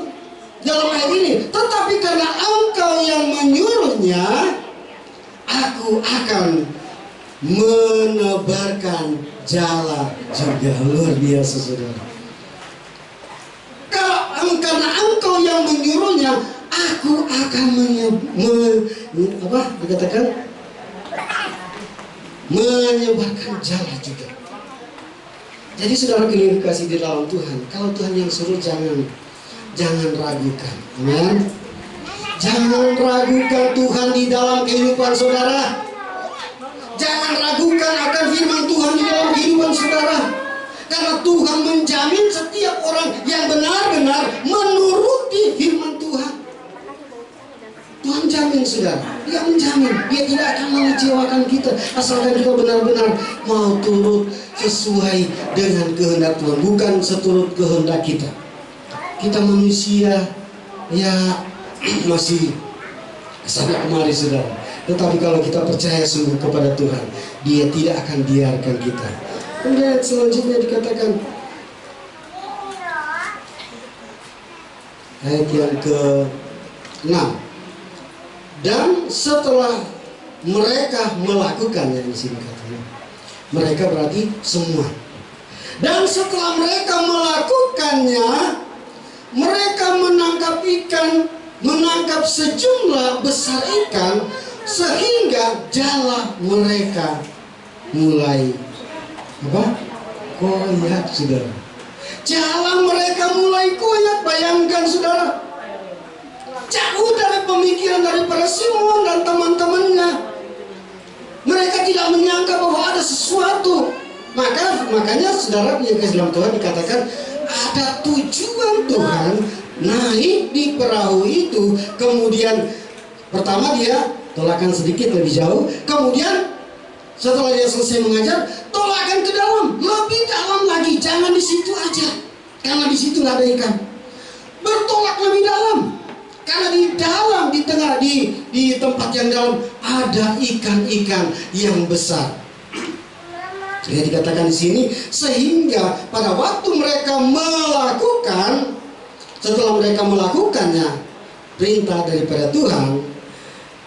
dalam ayat ini, tetapi karena Engkau yang menyuruhnya, aku akan menebarkan jalan juga. Luar biasa, saudara. Karena Engkau yang menyuruhnya, aku akan menyebarkan jalan juga. Jadi saudara yang dikasih di dalam Tuhan, kalau Tuhan yang suruh jangan ragukan. Amin. Jangan ragukan Tuhan di dalam kehidupan saudara. Jangan ragukan akan firman Tuhan di dalam kehidupan saudara. Karena Tuhan menjamin setiap orang yang benar-benar menuruti firman Tuhan. saudara. Dia menjamin, dia tidak akan mengecewakan kita asalkan kita benar-benar mau turut sesuai dengan kehendak Tuhan, bukan seturut kehendak kita. Kita manusia ya masih sangat kemari saudara. Tetapi kalau kita percaya sungguh kepada Tuhan, Dia tidak akan biarkan kita. Kemudian selanjutnya dikatakan ayat yang ke-6. Dan setelah mereka melakukannya, di sini katanya, mereka berarti semua. Dan setelah mereka melakukannya, mereka menangkap ikan, menangkap sejumlah besar ikan, sehingga jala mereka mulai koyak, saudara. Jala mereka mulai koyak. Bayangkan saudara, jauh dari pemikiran daripada Simon dan teman-temannya. Mereka tidak menyangka bahwa ada sesuatu. Makanya saudara yang kasih dalam Tuhan dikatakan ada tujuan Tuhan naik di perahu itu. Kemudian pertama dia tolakkan sedikit lebih jauh, kemudian setelah dia selesai mengajar, tolakkan ke dalam, lebih dalam lagi, jangan di situ aja, karena di situ nggak ada ikan. Bertolak lebih dalam, karena di dalam, di tengah, di tempat yang dalam ada ikan-ikan yang besar. Jadi dikatakan di sini, sehingga pada waktu mereka melakukan, setelah mereka melakukannya, perintah daripada Tuhan,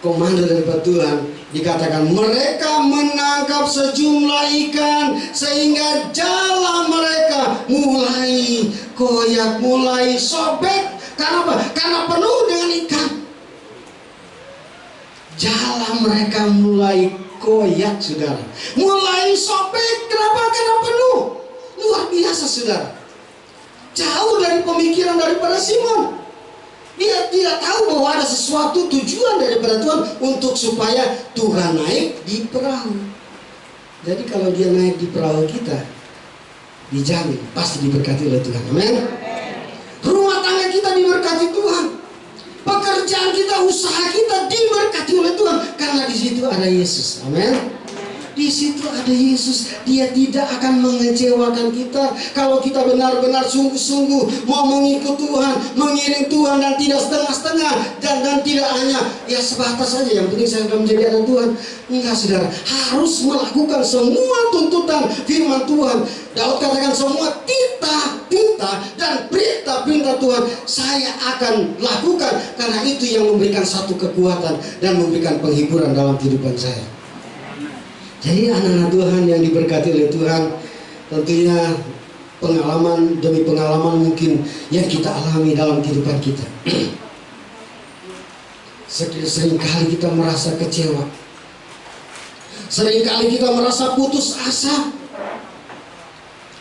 komando daripada Tuhan, dikatakan mereka menangkap sejumlah ikan sehingga jala mereka mulai koyak, mulai sobek. Karena apa? Karena penuh dengan ikan. Jala mereka mulai koyak, saudara, mulai sobek. Kenapa? Karena penuh. Luar biasa, saudara. Jauh dari pemikiran daripada Simon. Dia tidak tahu bahwa ada sesuatu tujuan daripada Tuhan untuk supaya Tuhan naik di perahu. Jadi kalau dia naik di perahu kita, dijamin pasti diberkati oleh Tuhan. Amin. Rumah tangga kita diberkati Tuhan. Pekerjaan kita, usaha kita diberkati oleh Tuhan, karena di situ ada Yesus. Amin. Di situ ada Yesus. Dia tidak akan mengecewakan kita kalau kita benar-benar sungguh-sungguh mau mengikut Tuhan, mengiring Tuhan, dan tidak setengah-setengah, dan tidak hanya ya sebatas saja yang penting saya sudah menjadi anak Tuhan. Enggak, saudara, harus melakukan semua tuntutan firman Tuhan. Daud katakan semua titah dan perintah Tuhan saya akan lakukan, karena itu yang memberikan satu kekuatan dan memberikan penghiburan dalam kehidupan saya. Jadi anak-anak Tuhan yang diberkati oleh Tuhan, tentunya pengalaman demi pengalaman mungkin yang kita alami dalam kehidupan kita. Seringkali kita merasa kecewa, seringkali kita merasa putus asa.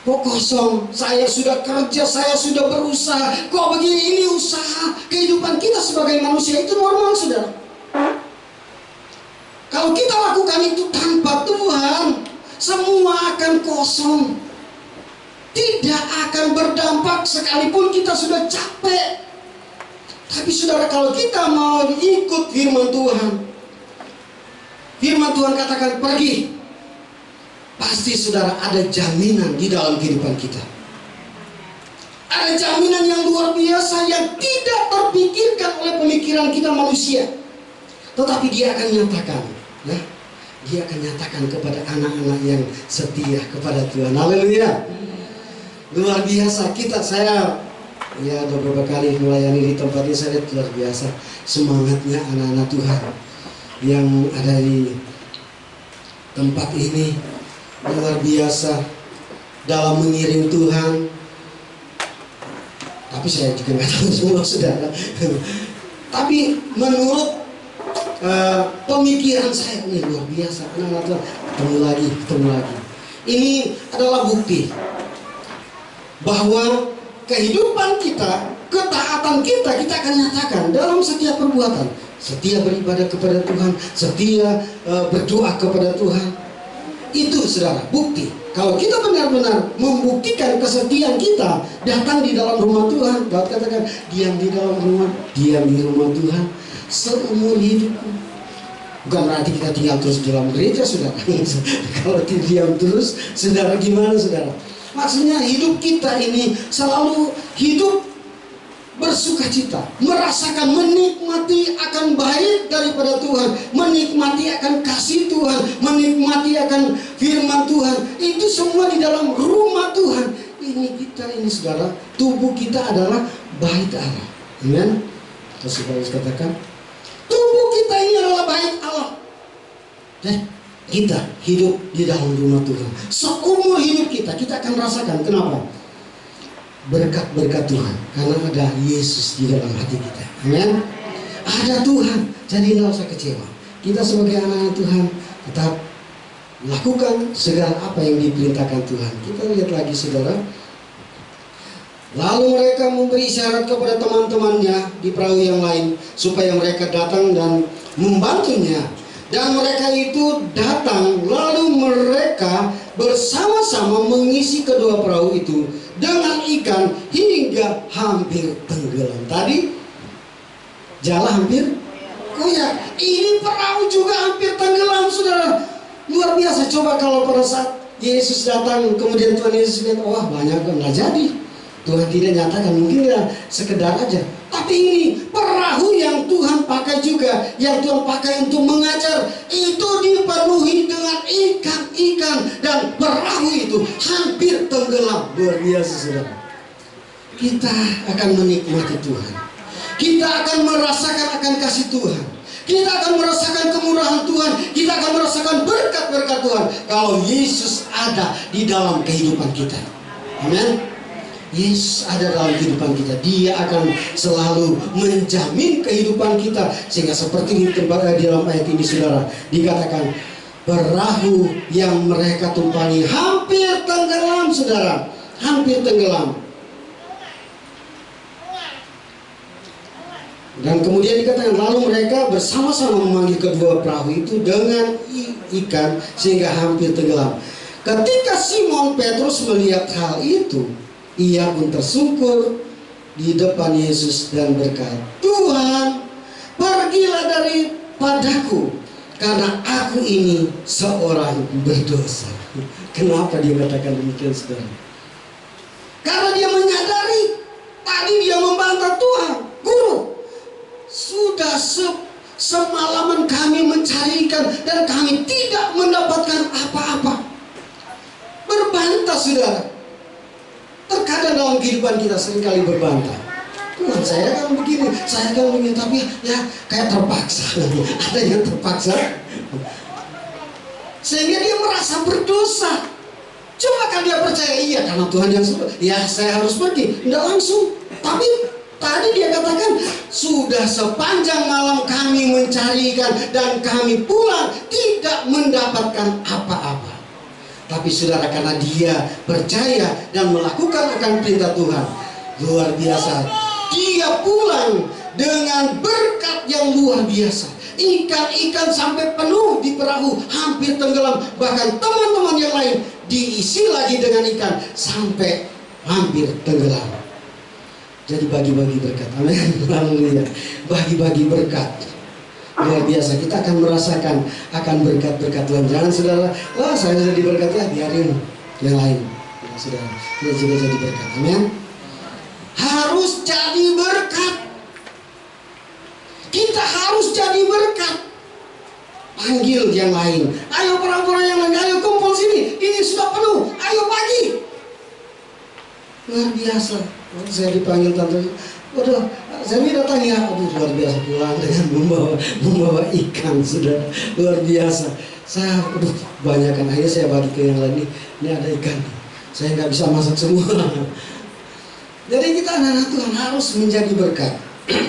Kok kosong, saya sudah kerja, saya sudah berusaha, kok begini, ini usaha. Kehidupan kita sebagai manusia itu normal, saudara. Kalau kita lakukan itu tanpa Tuhan, semua akan kosong, tidak akan berdampak sekalipun kita sudah capek. Tapi saudara, kalau kita mau ikut firman Tuhan katakan pergi, pasti saudara ada jaminan di dalam kehidupan kita. Ada jaminan yang luar biasa yang tidak terpikirkan oleh pemikiran kita manusia. Tetapi dia akan nyatakan, ya, dia akan nyatakan kepada anak-anak yang setia kepada Tuhan. Haleluya. Luar biasa. Saya ya beberapa kali melayani di tempat ini, saya lihat luar biasa semangatnya anak-anak Tuhan yang ada di tempat ini. Luar biasa dalam mengiring Tuhan. Tapi saya juga nggak tahu semua, saudara. Tapi menurut pemikiran saya, ini luar biasa. Anak-anak Tuhan ketemu lagi. Ini adalah bukti bahwa kehidupan kita, ketaatan kita akan nyatakan dalam setiap perbuatan. Setia beribadah kepada Tuhan, setia berdoa kepada Tuhan. Itu saudara, bukti. Kalau kita benar-benar membuktikan kesetiaan kita datang di dalam rumah Tuhan. Daud katakan, diam di dalam rumah, diam di rumah Tuhan. seumur hidupku. Bukan berarti kita tinggal terus di dalam gereja, saudara. Kalau diam terus, saudara, gimana, saudara? Maksudnya hidup kita ini selalu hidup bersukacita, merasakan, menikmati akan baik daripada Tuhan, menikmati akan kasih Tuhan, menikmati akan firman Tuhan. Itu semua di dalam rumah Tuhan. Ini kita ini, saudara, tubuh kita adalah bait Allah. Amin. Terus Paulus katakan, tubuh kita ini adalah bait Allah. Dan kita hidup di dalam rumah Tuhan. Seumur hidup kita akan rasakan. Kenapa? Berkat-berkat Tuhan, karena ada Yesus di dalam hati kita. Amin. Ada Tuhan, jadi tidak usah kecewa. Kita sebagai anak Tuhan tetap melakukan segala apa yang diperintahkan Tuhan. Kita lihat lagi, saudara. Lalu mereka memberi isyarat kepada teman-temannya di perahu yang lain supaya mereka datang dan membantunya. Dan mereka itu datang, lalu mereka bersama-sama mengisi kedua perahu itu dengan ikan hingga hampir tenggelam. Tadi jala hampir koyak, ini perahu juga hampir tenggelam, saudara. Luar biasa. Coba kalau pada saat Yesus datang, kemudian Tuhan Yesus lihat, wah banyak, nggak jadi. Tuhan tidak nyatakan, mungkin ya sekedar aja. Tapi ini perahu yang Tuhan pakai juga, yang Tuhan pakai untuk mengajar, itu dipenuhi dengan ikan-ikan, dan perahu itu hampir tenggelam. Luar biasa, saudara. Kita akan menikmati Tuhan. Kita akan merasakan akan kasih Tuhan. Kita akan merasakan kemurahan Tuhan. Kita akan merasakan berkat-berkat Tuhan kalau Yesus ada di dalam kehidupan kita. Amin. Yesus ada dalam kehidupan kita. Dia akan selalu menjamin kehidupan kita. Sehingga seperti di dalam ayat ini, saudara, dikatakan perahu yang mereka tumpangi hampir tenggelam, saudara. Hampir tenggelam. Dan kemudian dikatakan, lalu mereka bersama-sama memanggil kedua perahu itu dengan ikan sehingga hampir tenggelam. Ketika Simon Petrus melihat hal itu, ia pun tersungkur di depan Yesus dan berkata, Tuhan, pergilah daripadaku, karena aku ini seorang berdosa. Kenapa dia katakan demikian, saudara? Karena dia menyadari, tadi dia membantah Tuhan, Guru, sudah semalaman kami mencari ikan dan kami tidak mendapatkan apa-apa. Berbantah, saudara. Terkadang dalam kehidupan kita seringkali berbantah. Tuhan, saya kan begini, saya kan begini, tapi ya kayak terpaksa. Ada yang terpaksa, sehingga dia merasa berdosa. Coba kan dia percaya, iya karena Tuhan yang suruh, ya saya harus pergi. Tidak langsung. Tapi tadi dia katakan, sudah sepanjang malam kami mencari ikan dan kami pulang tidak mendapatkan apa-apa. Tapi saudara, karena dia percaya dan melakukan akan perintah Tuhan, luar biasa, dia pulang dengan berkat yang luar biasa. Ikan-ikan sampai penuh di perahu, hampir tenggelam. Bahkan teman-teman yang lain diisi lagi dengan ikan sampai hampir tenggelam. Jadi bagi-bagi berkat. Amin. Haleluya. Bagi-bagi berkat. Luar biasa, kita akan merasakan akan berkat-berkat Tuhan. Jangan saudara, wah saya sudah diberkati, ya biarin yang lain. Ya, saudara, kita juga jadi berkat. Amin. Harus jadi berkat. Kita harus jadi berkat. Panggil yang lain. Ayo orang-orang yang lain, ayo kumpul sini. Ini sudah penuh. Ayo pagi. Luar biasa. Saya dipanggil tante. Waduh, saya datang ya, luar biasa, pulang dengan membawa ikan, sudah luar biasa. Saya banyakkan, akhirnya saya bagi ke yang lain, ini ada ikan, saya nggak bisa masak semua. Jadi kita anak-anak Tuhan harus menjadi berkat.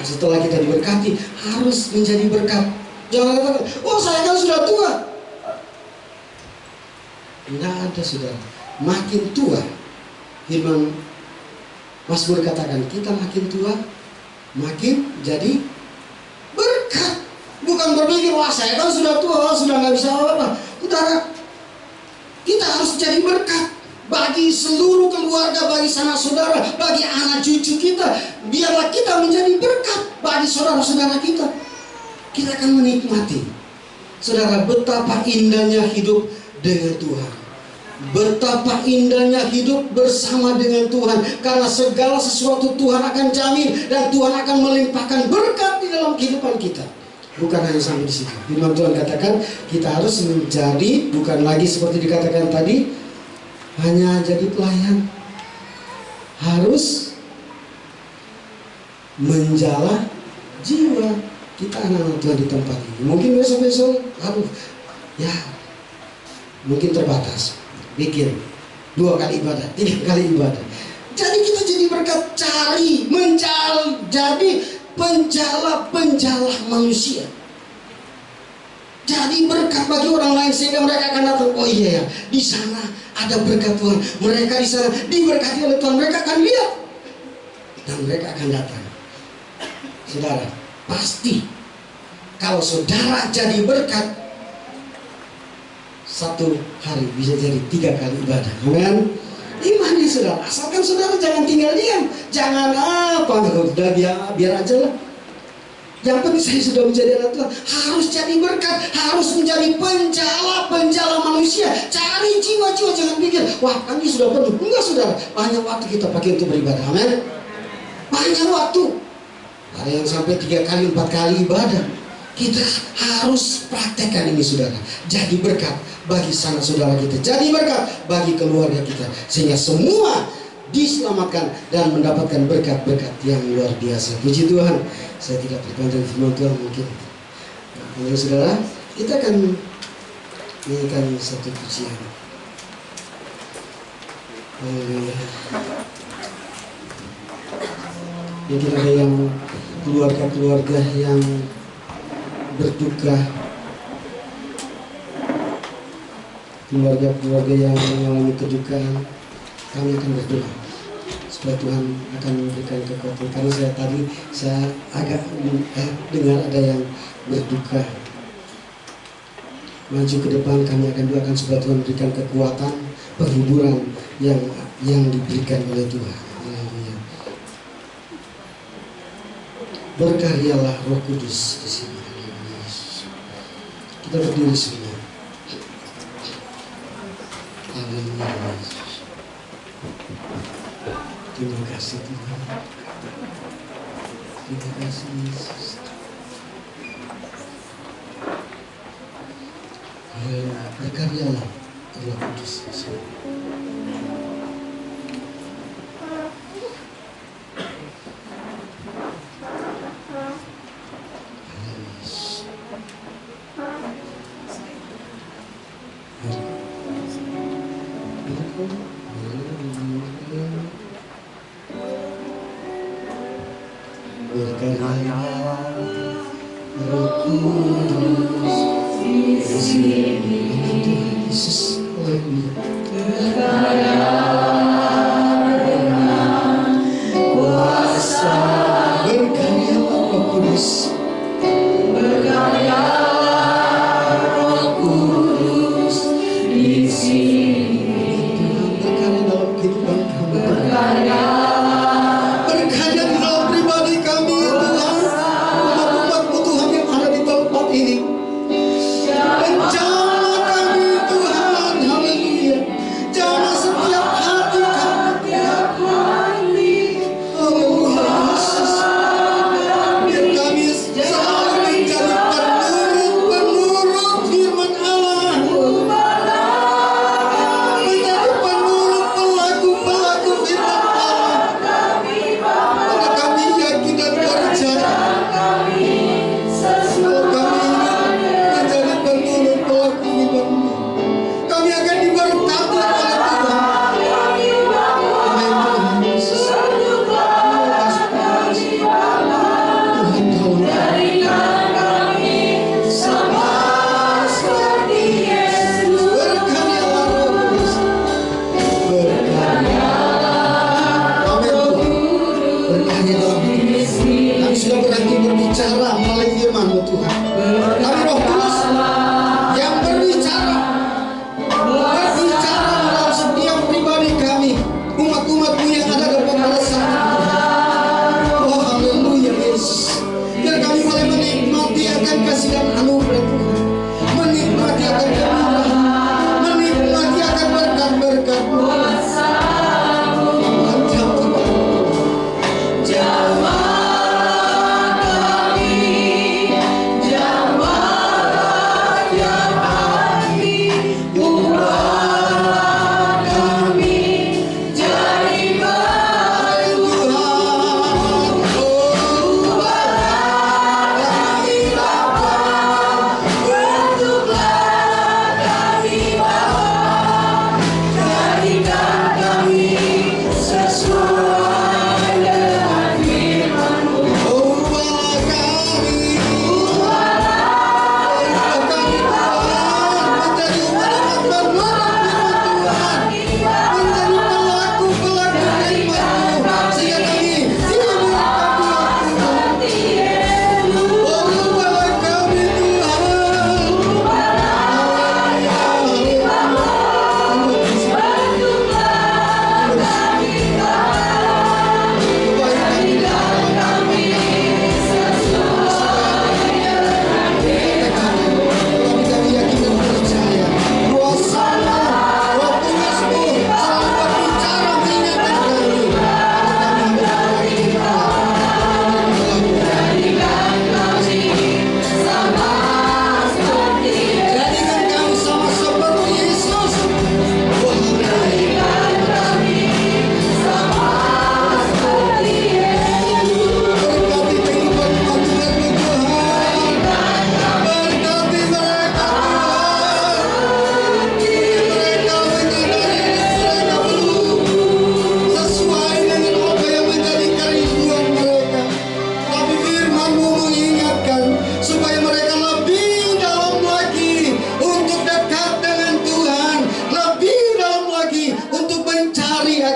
Setelah kita diberkati, harus menjadi berkat. Jangan katakan, oh saya kan sudah tua. Nggak ada, saudara. Makin tua, firman Mazmur katakan, kita makin tua, makin jadi berkat. Bukan berpikir, wah saya kan sudah tua, sudah nggak bisa apa-apa. Saudara, kita harus jadi berkat bagi seluruh keluarga, bagi sanak saudara, bagi anak cucu kita. Biarlah kita menjadi berkat bagi saudara-saudara kita. kita akan menikmati. Saudara, betapa indahnya hidup dengan Tuhan. Betapa indahnya hidup bersama dengan Tuhan. Karena segala sesuatu Tuhan akan jamin, dan Tuhan akan melimpahkan berkat di dalam kehidupan kita. Bukan hanya sampai di situ. Firman Tuhan katakan kita harus menjadi, bukan lagi seperti dikatakan tadi, hanya jadi pelayan. Harus menjala jiwa kita anak-anak Tuhan di tempat ini. Mungkin besok-besok, ya mungkin terbatas. Bikin 2 kali ibadah, 3 kali ibadah. Jadi kita jadi berkat, jadi penjala manusia. Jadi berkat bagi orang lain sehingga mereka akan datang. Oh iya ya, di sana ada berkat Tuhan. Mereka di sana diberkati oleh Tuhan. Mereka akan lihat dan mereka akan datang. Saudara, pasti kalau saudara jadi berkat, satu hari bisa jadi 3 kali ibadah. Amin. Imani saudara, asalkan saudara jangan tinggal diam. Jangan udah biar aja lah. Yang penting saya sudah menjadi anak Tuhan. Harus jadi berkat, harus menjadi penjala manusia. Cari jiwa-jiwa, jangan pikir wah kami sudah penuh. Enggak saudara, banyak waktu kita pakai untuk beribadah. Amin. Banyak waktu. Ada yang sampai 3 kali, 4 kali ibadah. Kita harus praktekkan ini saudara. Jadi berkat bagi sanak saudara kita, jadi berkat bagi keluarga kita, sehingga semua diselamatkan dan mendapatkan berkat-berkat yang luar biasa. Puji Tuhan. Saya tidak berpanjang firman Tuhan mungkin. Nah, saudara, kita akan nyanyikan satu pujian. Mungkin ada yang keluarga-keluarga yang berduka, keluarga-keluarga yang mengalami kedukaan, kami akan berdoa supaya Tuhan akan memberikan kekuatan. Karena saya agak dengar ada yang berduka. Maju ke depan, kami akan doakan supaya Tuhan memberikan kekuatan, penghiburan yang diberikan oleh Tuhan. Haleluya. Berkaryalah Roh Kudus di sini. Kita berdiri semua. Haleluya. Terima kasih Tuhan. Terima kasih Yesus. Haleluya. Berkaryalah Roh Kudus di sini.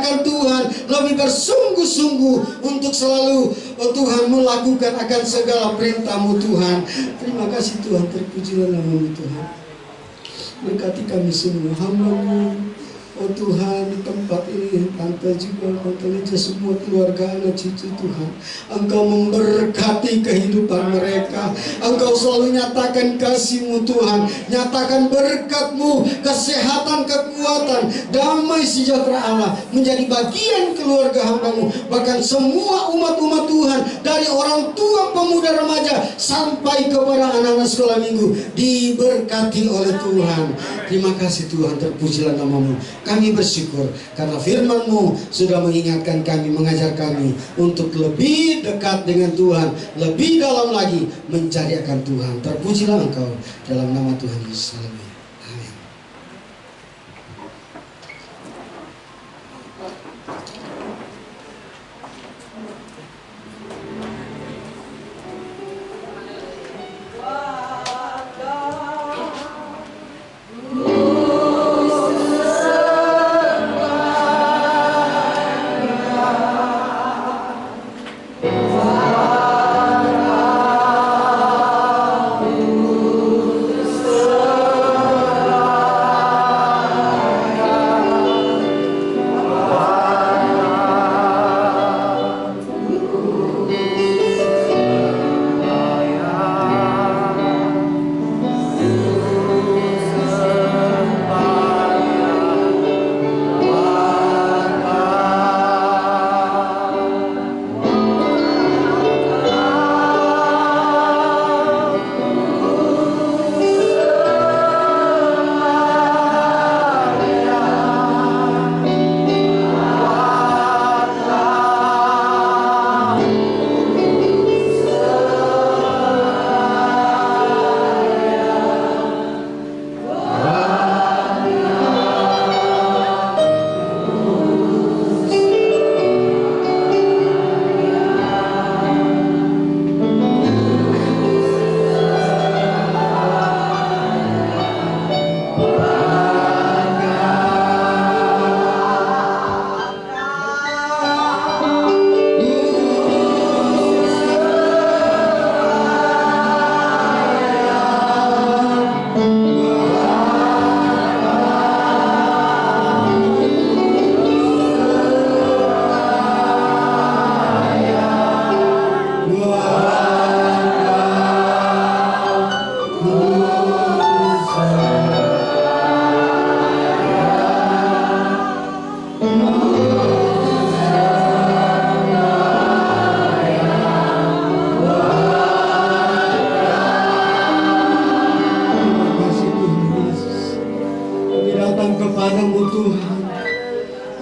akan Tuhan, lebih bersungguh-sungguh untuk selalu Tuhan melakukan akan segala perintah-Mu Tuhan. Terima kasih Tuhan, terpujilah nama-Mu Tuhan. Berkati kami semua, hamba-Mu, oh Tuhan, di tempat ini, Tante juga, Tante Liza, semua keluarga anak cucu Tuhan. Engkau memberkati kehidupan mereka. Engkau selalu nyatakan kasih-Mu Tuhan. Nyatakan berkat-Mu, kesehatan, kekuatan, damai sejahtera Allah menjadi bagian keluarga hamba-Mu. Bahkan semua umat-umat Tuhan, dari orang tua, pemuda, remaja, sampai kepada anak-anak sekolah minggu, diberkati oleh Tuhan. Terima kasih Tuhan, terpujilah nama-Mu. Kami bersyukur karena firman-Mu sudah mengingatkan kami, mengajar kami untuk lebih dekat dengan Tuhan, lebih dalam lagi mencari akan Tuhan. Terpujilah Engkau dalam nama Tuhan Yesus. Amin.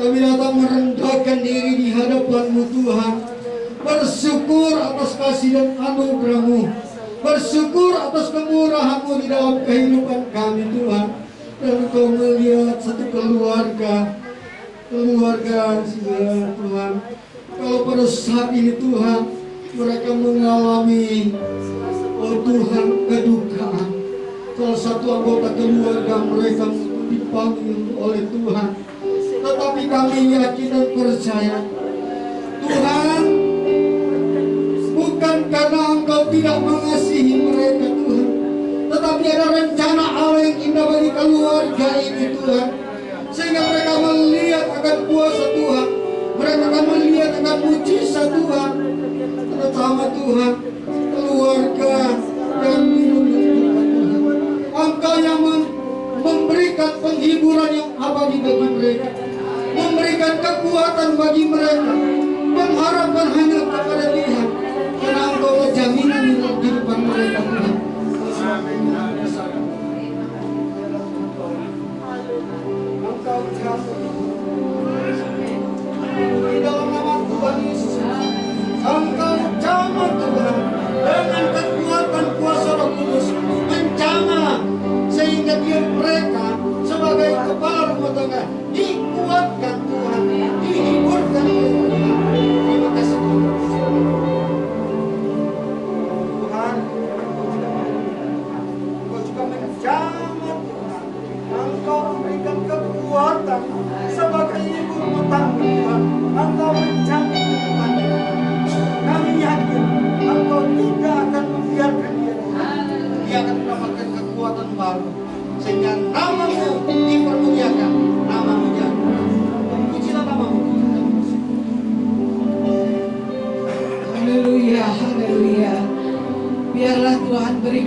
Kami datang merendahkan diri di hadapan-Mu Tuhan. Bersyukur atas kasih dan anugerah-Mu. Bersyukur atas kemurahan-Mu di dalam kehidupan kami Tuhan. Dan Engkau melihat satu keluarga Tuhan. Kalau pada saat ini Tuhan, mereka mengalami Tuhan kedukaan. Salah satu anggota keluarga mereka dipanggil oleh Tuhan. Tetapi kami yakin dan percaya Tuhan, bukan karena Engkau tidak mengasihi mereka Tuhan, tetapi ada rencana Allah yang indah bagi keluarga ini Tuhan. Sehingga mereka melihat akan kuasa Tuhan, mereka akan melihat akan mujizat Tuhan. Terutama Tuhan, keluarga yang minum Tuhan. Engkau yang memberikan penghiburan yang abadi bagi mereka, memberikan kekuatan bagi mereka, pengharapan hanya kepada Tuhan, karena Engkau jaminan kehidupan mereka Tuhan. Engkau di dalam nama Tuhan Yesus, Engkau jamah Tuhan dengan kekuatan kuasa Roh Kudus, menjamah sehingga mereka sebagai kepala rumah tangga dikuatkan Tuhan, dihiburkan oleh Tuhan. Terima kasih Tuhan. Engkau juga menjamah Tuhan, Engkau memberikan kekuatan sebagai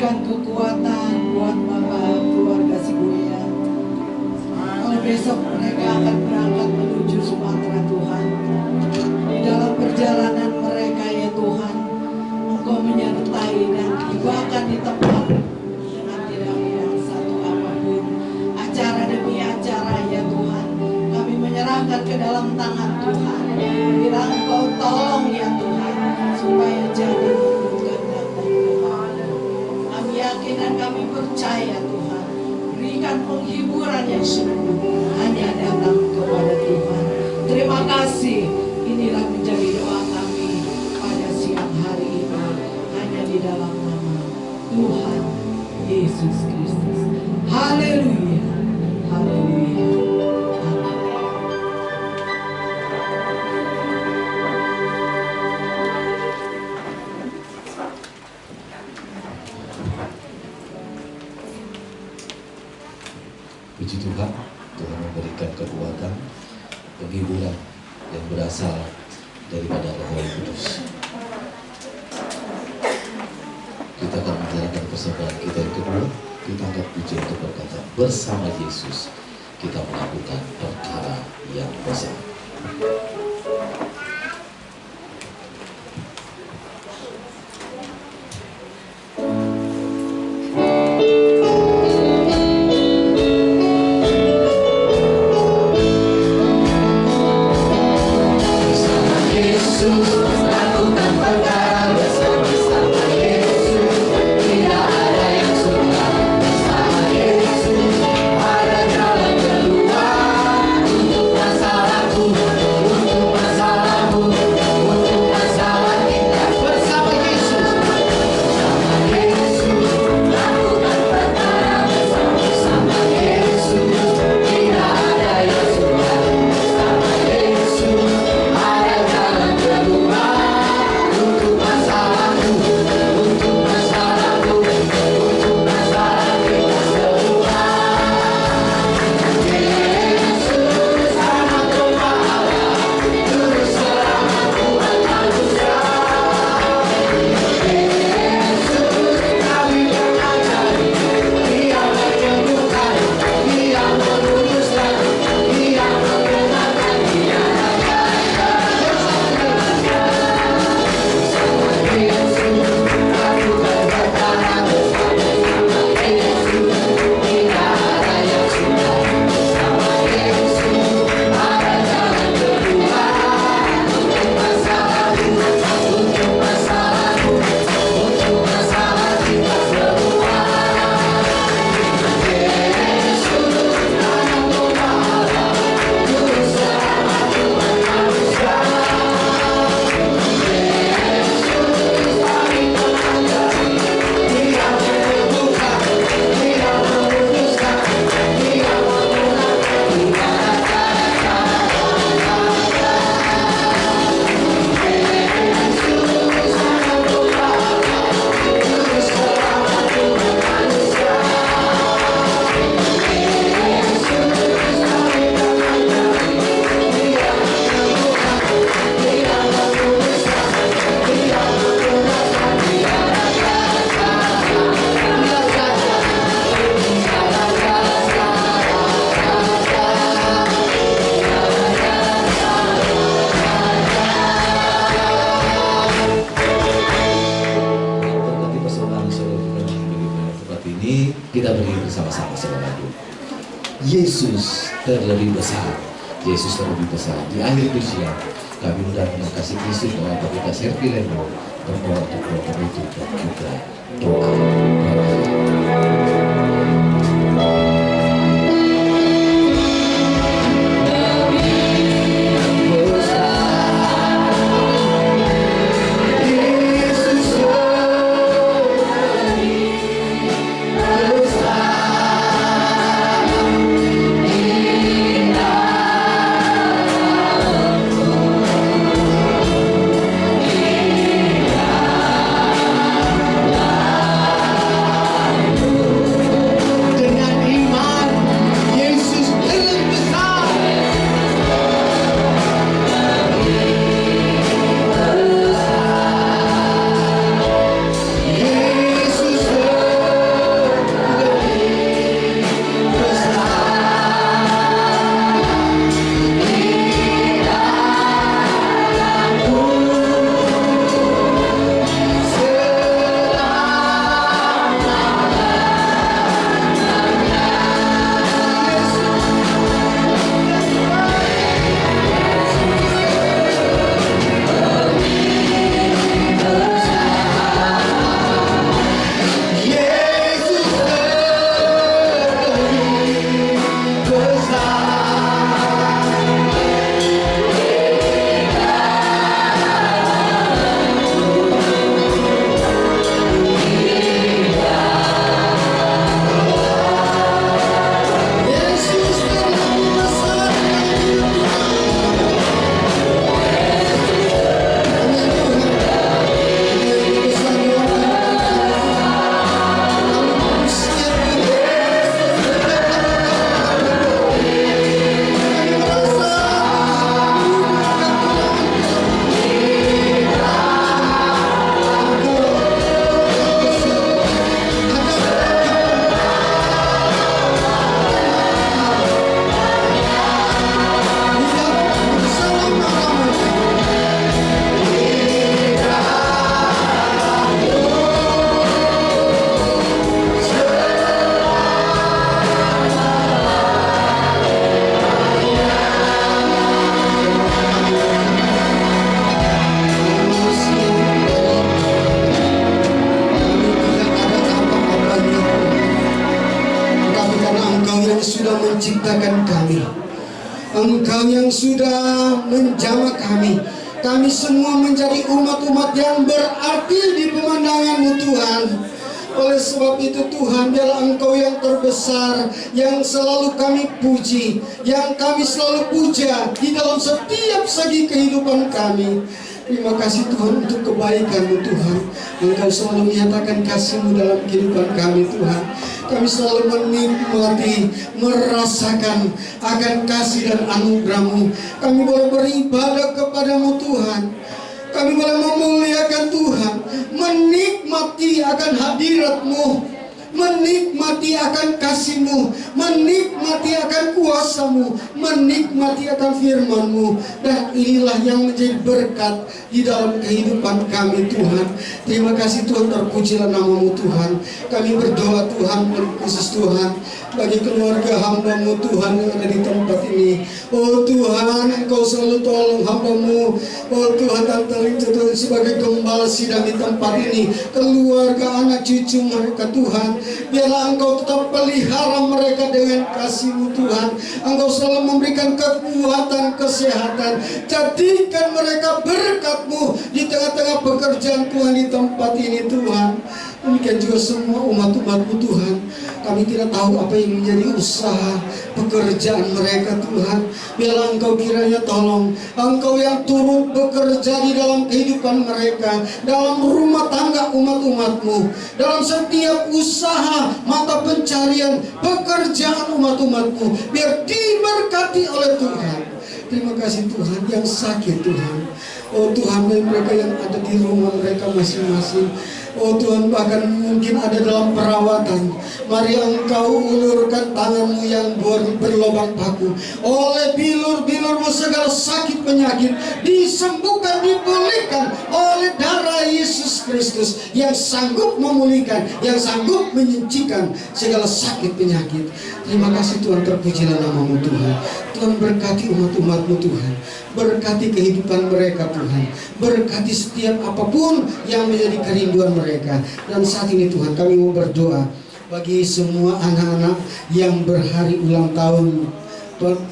berikan kekuatan buat Bapak keluarga si Buya. Kalau besok mereka akan berangkat menuju Sumatera Tuhan, di dalam perjalanan mereka ya Tuhan, Engkau menyertai dan tibakan di tempat dengan tidak yang satu apapun, acara demi acara ya Tuhan, kami menyerahkan ke dalam tangan Tuhan. Bila Engkau tolong ya Tuhan, supaya jadi menurut kehendak dan kemauan. Kami yakin dan kami percaya Tuhan, berikan penghiburan yang sungguh hanya datang kepada Tuhan. Terima kasih, inilah menjadi doa kami pada siang hari ini, hanya di dalam nama Tuhan Yesus Kristus. Haleluya, haleluya. Puji Tuhan, Tuhan memberikan kekuatan, penghiburan yang berasal daripada Roh Kudus. Kita akan menjalankan persembahan kita yang kedua. Kita angkat pujian untuk berkata, bersama Yesus kita melakukan perkara yang besar. Kita berdiri bersama-sama saudaraku. Yesus terlebih besar. Yesus terlebih besar. Di akhir usia kami undang kasih Kristus bahwa kita servileno berdoa untuk doa penutup dan juga doa menciptakan kami. Engkau yang sudah menjamah kami. Kami semua menjadi umat-umat yang berarti di pemandangan-Mu Tuhan. Oleh sebab itu Tuhan, biarlah Engkau yang terbesar, yang selalu kami puji, yang kami selalu puja di dalam setiap segi kehidupan kami. Terima kasih Tuhan untuk kebaikan-Mu Tuhan. Engkau selalu menyatakan kasih-Mu dalam kehidupan kami Tuhan. Kami selalu menikmati, merasakan akan kasih dan anugerah-Mu. Kami boleh beribadah kepada-Mu Tuhan. Kami boleh memuliakan Tuhan, menikmati akan hadirat-Mu, menikmati akan kasih-Mu, menikmati akan kuasa-Mu, menikmati akan firman-Mu. Dan inilah yang menjadi berkat di dalam kehidupan kami Tuhan. Terima kasih Tuhan, terpujilah nama-Mu Tuhan. Kami berdoa Tuhan, khusus Tuhan, bagi keluarga hamba-Mu Tuhan yang ada di tempat ini. Oh Tuhan, Engkau selalu tolong hamba-Mu. Oh Tuhan, Tante Tuhan sebagai gembala sidang di tempat ini, keluarga, anak cucu mereka Tuhan, biarlah Engkau tetap pelihara mereka dengan kasih-Mu Tuhan. Engkau selalu memberikan kekuatan, kesehatan. Jadikan mereka berkat-Mu di tengah-tengah pekerjaan Tuhan di tempat ini Tuhan. Demikian juga semua umat-umat-Mu Tuhan. Kami tidak tahu apa yang menjadi usaha pekerjaan mereka Tuhan. Biarlah Engkau kiranya tolong, Engkau yang turut bekerja di dalam kehidupan mereka, dalam rumah tangga umat-umat-Mu, dalam setiap usaha mata pencarian pekerjaan umat-umat-Mu, biar diberkati oleh Tuhan. Terima kasih Tuhan, yang sakit Tuhan. Oh Tuhan, mereka yang ada di rumah mereka masing-masing. Oh Tuhan, bahkan mungkin ada dalam perawatan. Mari Engkau ulurkan tangan-Mu yang berlobang paku. Oleh bilur-bilur-Mu segala sakit penyakit disembuhkan, dipulihkan oleh darah Yesus Kristus yang sanggup memulihkan, yang sanggup menyucikan segala sakit penyakit. Terima kasih Tuhan, terpujilah nama-Mu Tuhan. Tuhan berkati umat-umat-Mu Tuhan. Berkati kehidupan mereka Tuhan. Berkati setiap apapun yang menjadi kerinduan mereka. Dan saat ini Tuhan, kami mau berdoa bagi semua anak-anak yang berhari ulang tahun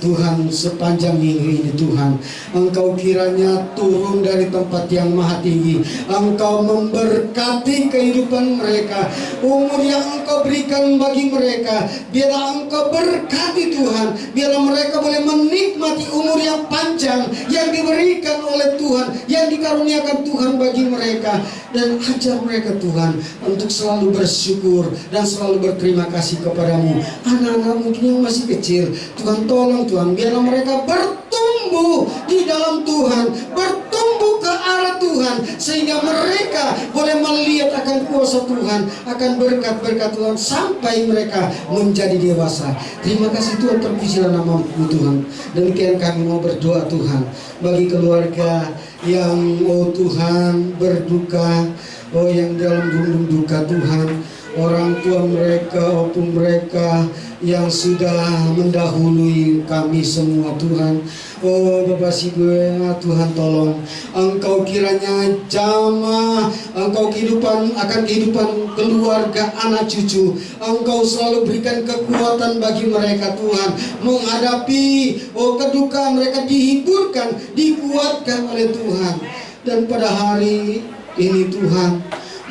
Tuhan sepanjang minggu ini Tuhan. Engkau kiranya turun dari tempat yang maha tinggi. Engkau memberkati kehidupan mereka. Umur yang Engkau berikan bagi mereka, biarlah Engkau berkati Tuhan. Biarlah mereka boleh menikmati umur yang panjang yang diberikan oleh Tuhan, yang dikaruniakan Tuhan bagi mereka. Dan ajar mereka Tuhan untuk selalu bersyukur dan selalu berterima kasih kepadamu. Anak-anak mungkin yang masih kecil, Tuhan tolong Tuhan, biarlah mereka bertumbuh di dalam Tuhan, bertumbuh ke arah Tuhan, sehingga mereka boleh melihat akan kuasa Tuhan, akan berkat-berkat Tuhan sampai mereka menjadi dewasa. Terima kasih Tuhan, terpujilah nama-Mu Tuhan. Demikian kami mau berdoa Tuhan bagi keluarga yang Tuhan berduka, yang dalam gunung duka Tuhan, orang tua mereka maupun mereka yang sudah mendahului kami semua Tuhan. Oh Bapa Sigua, Tuhan tolong, Engkau kiranya jamah, Engkau akan kehidupan keluarga, anak cucu. Engkau selalu berikan kekuatan bagi mereka Tuhan, menghadapi kedukaan mereka, dihiburkan, dikuatkan oleh Tuhan. Dan pada hari ini Tuhan,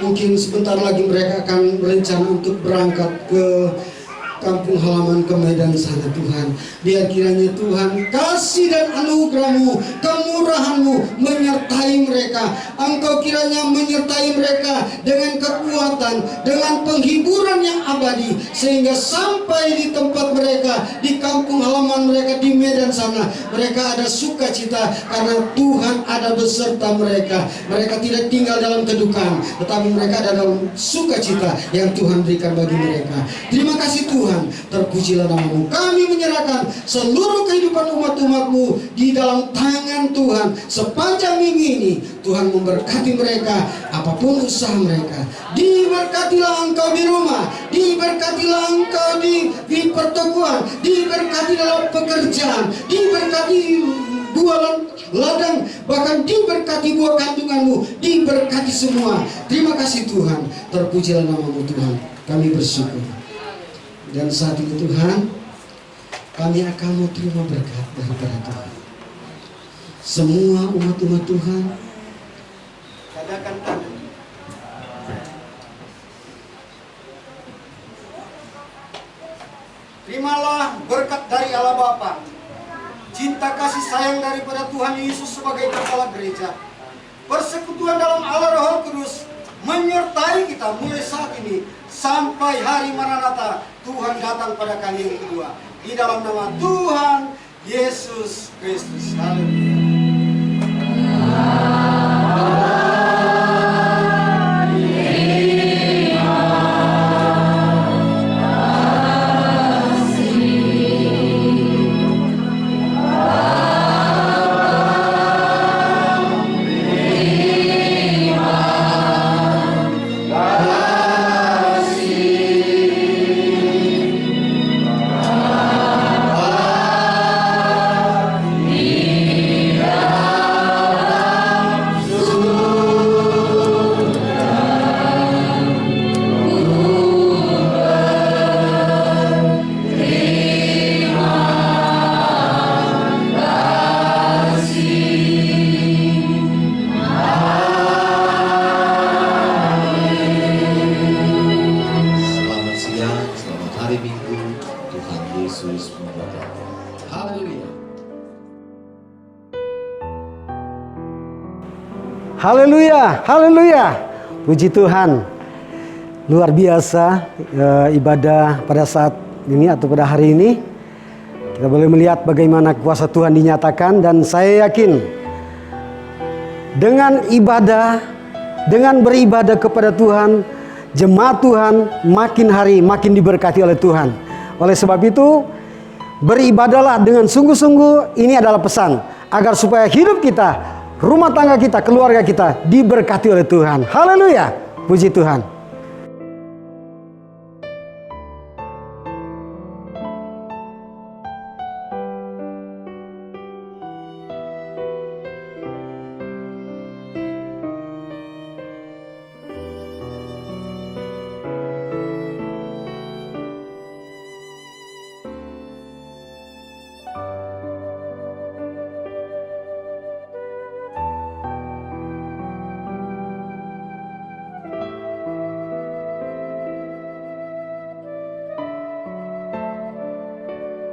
mungkin sebentar lagi mereka akan berencana untuk berangkat ke kampung halaman, ke Medan sana Tuhan. Biar kiranya Tuhan kasih dan anugerah-Mu, kemurahan-Mu menyertai mereka. Engkau kiranya menyertai mereka dengan kekuatan, dengan penghiburan yang abadi, sehingga sampai di tempat mereka, di kampung halaman mereka di Medan sana, mereka ada sukacita karena Tuhan ada beserta mereka. Mereka tidak tinggal dalam kedukaan, tetapi mereka ada dalam sukacita yang Tuhan berikan bagi mereka. Terima kasih Tuhan, terpujilah nama-Mu. Kami menyerahkan seluruh kehidupan umat-umat-Mu di dalam tangan Tuhan. Sepanjang minggu ini Tuhan memberkati mereka, apapun usaha mereka. Diberkatilah Engkau di rumah, diberkatilah Engkau di pertokoan, diberkati dalam pekerjaan, diberkati buah ladang, bahkan diberkati buah kandungan-Mu, diberkati semua. Terima kasih Tuhan, terpujilah nama-Mu Tuhan. Kami bersyukur. Dan saat ini Tuhan, kami akan mau terima berkat daripada Tuhan. Semua umat-umat Tuhan, katakan tangan. Terimalah berkat dari Allah Bapa, cinta kasih sayang daripada Tuhan Yesus sebagai kepala gereja, persekutuan dalam Allah Roh Kudus menyertai kita mulai saat ini sampai hari Maranatha Tuhan datang pada kali yang kedua. Di dalam nama Tuhan Yesus Kristus. Haleluya. Haleluya, haleluya. Puji Tuhan. Luar biasa ibadah pada saat ini atau pada hari ini. Kita boleh melihat bagaimana kuasa Tuhan dinyatakan, dan saya yakin dengan ibadah, dengan beribadah kepada Tuhan, jemaat Tuhan makin hari makin diberkati oleh Tuhan. Oleh sebab itu, beribadahlah dengan sungguh-sungguh. Ini adalah pesan agar supaya hidup kita, rumah tangga kita, keluarga kita diberkati oleh Tuhan. Haleluya, puji Tuhan.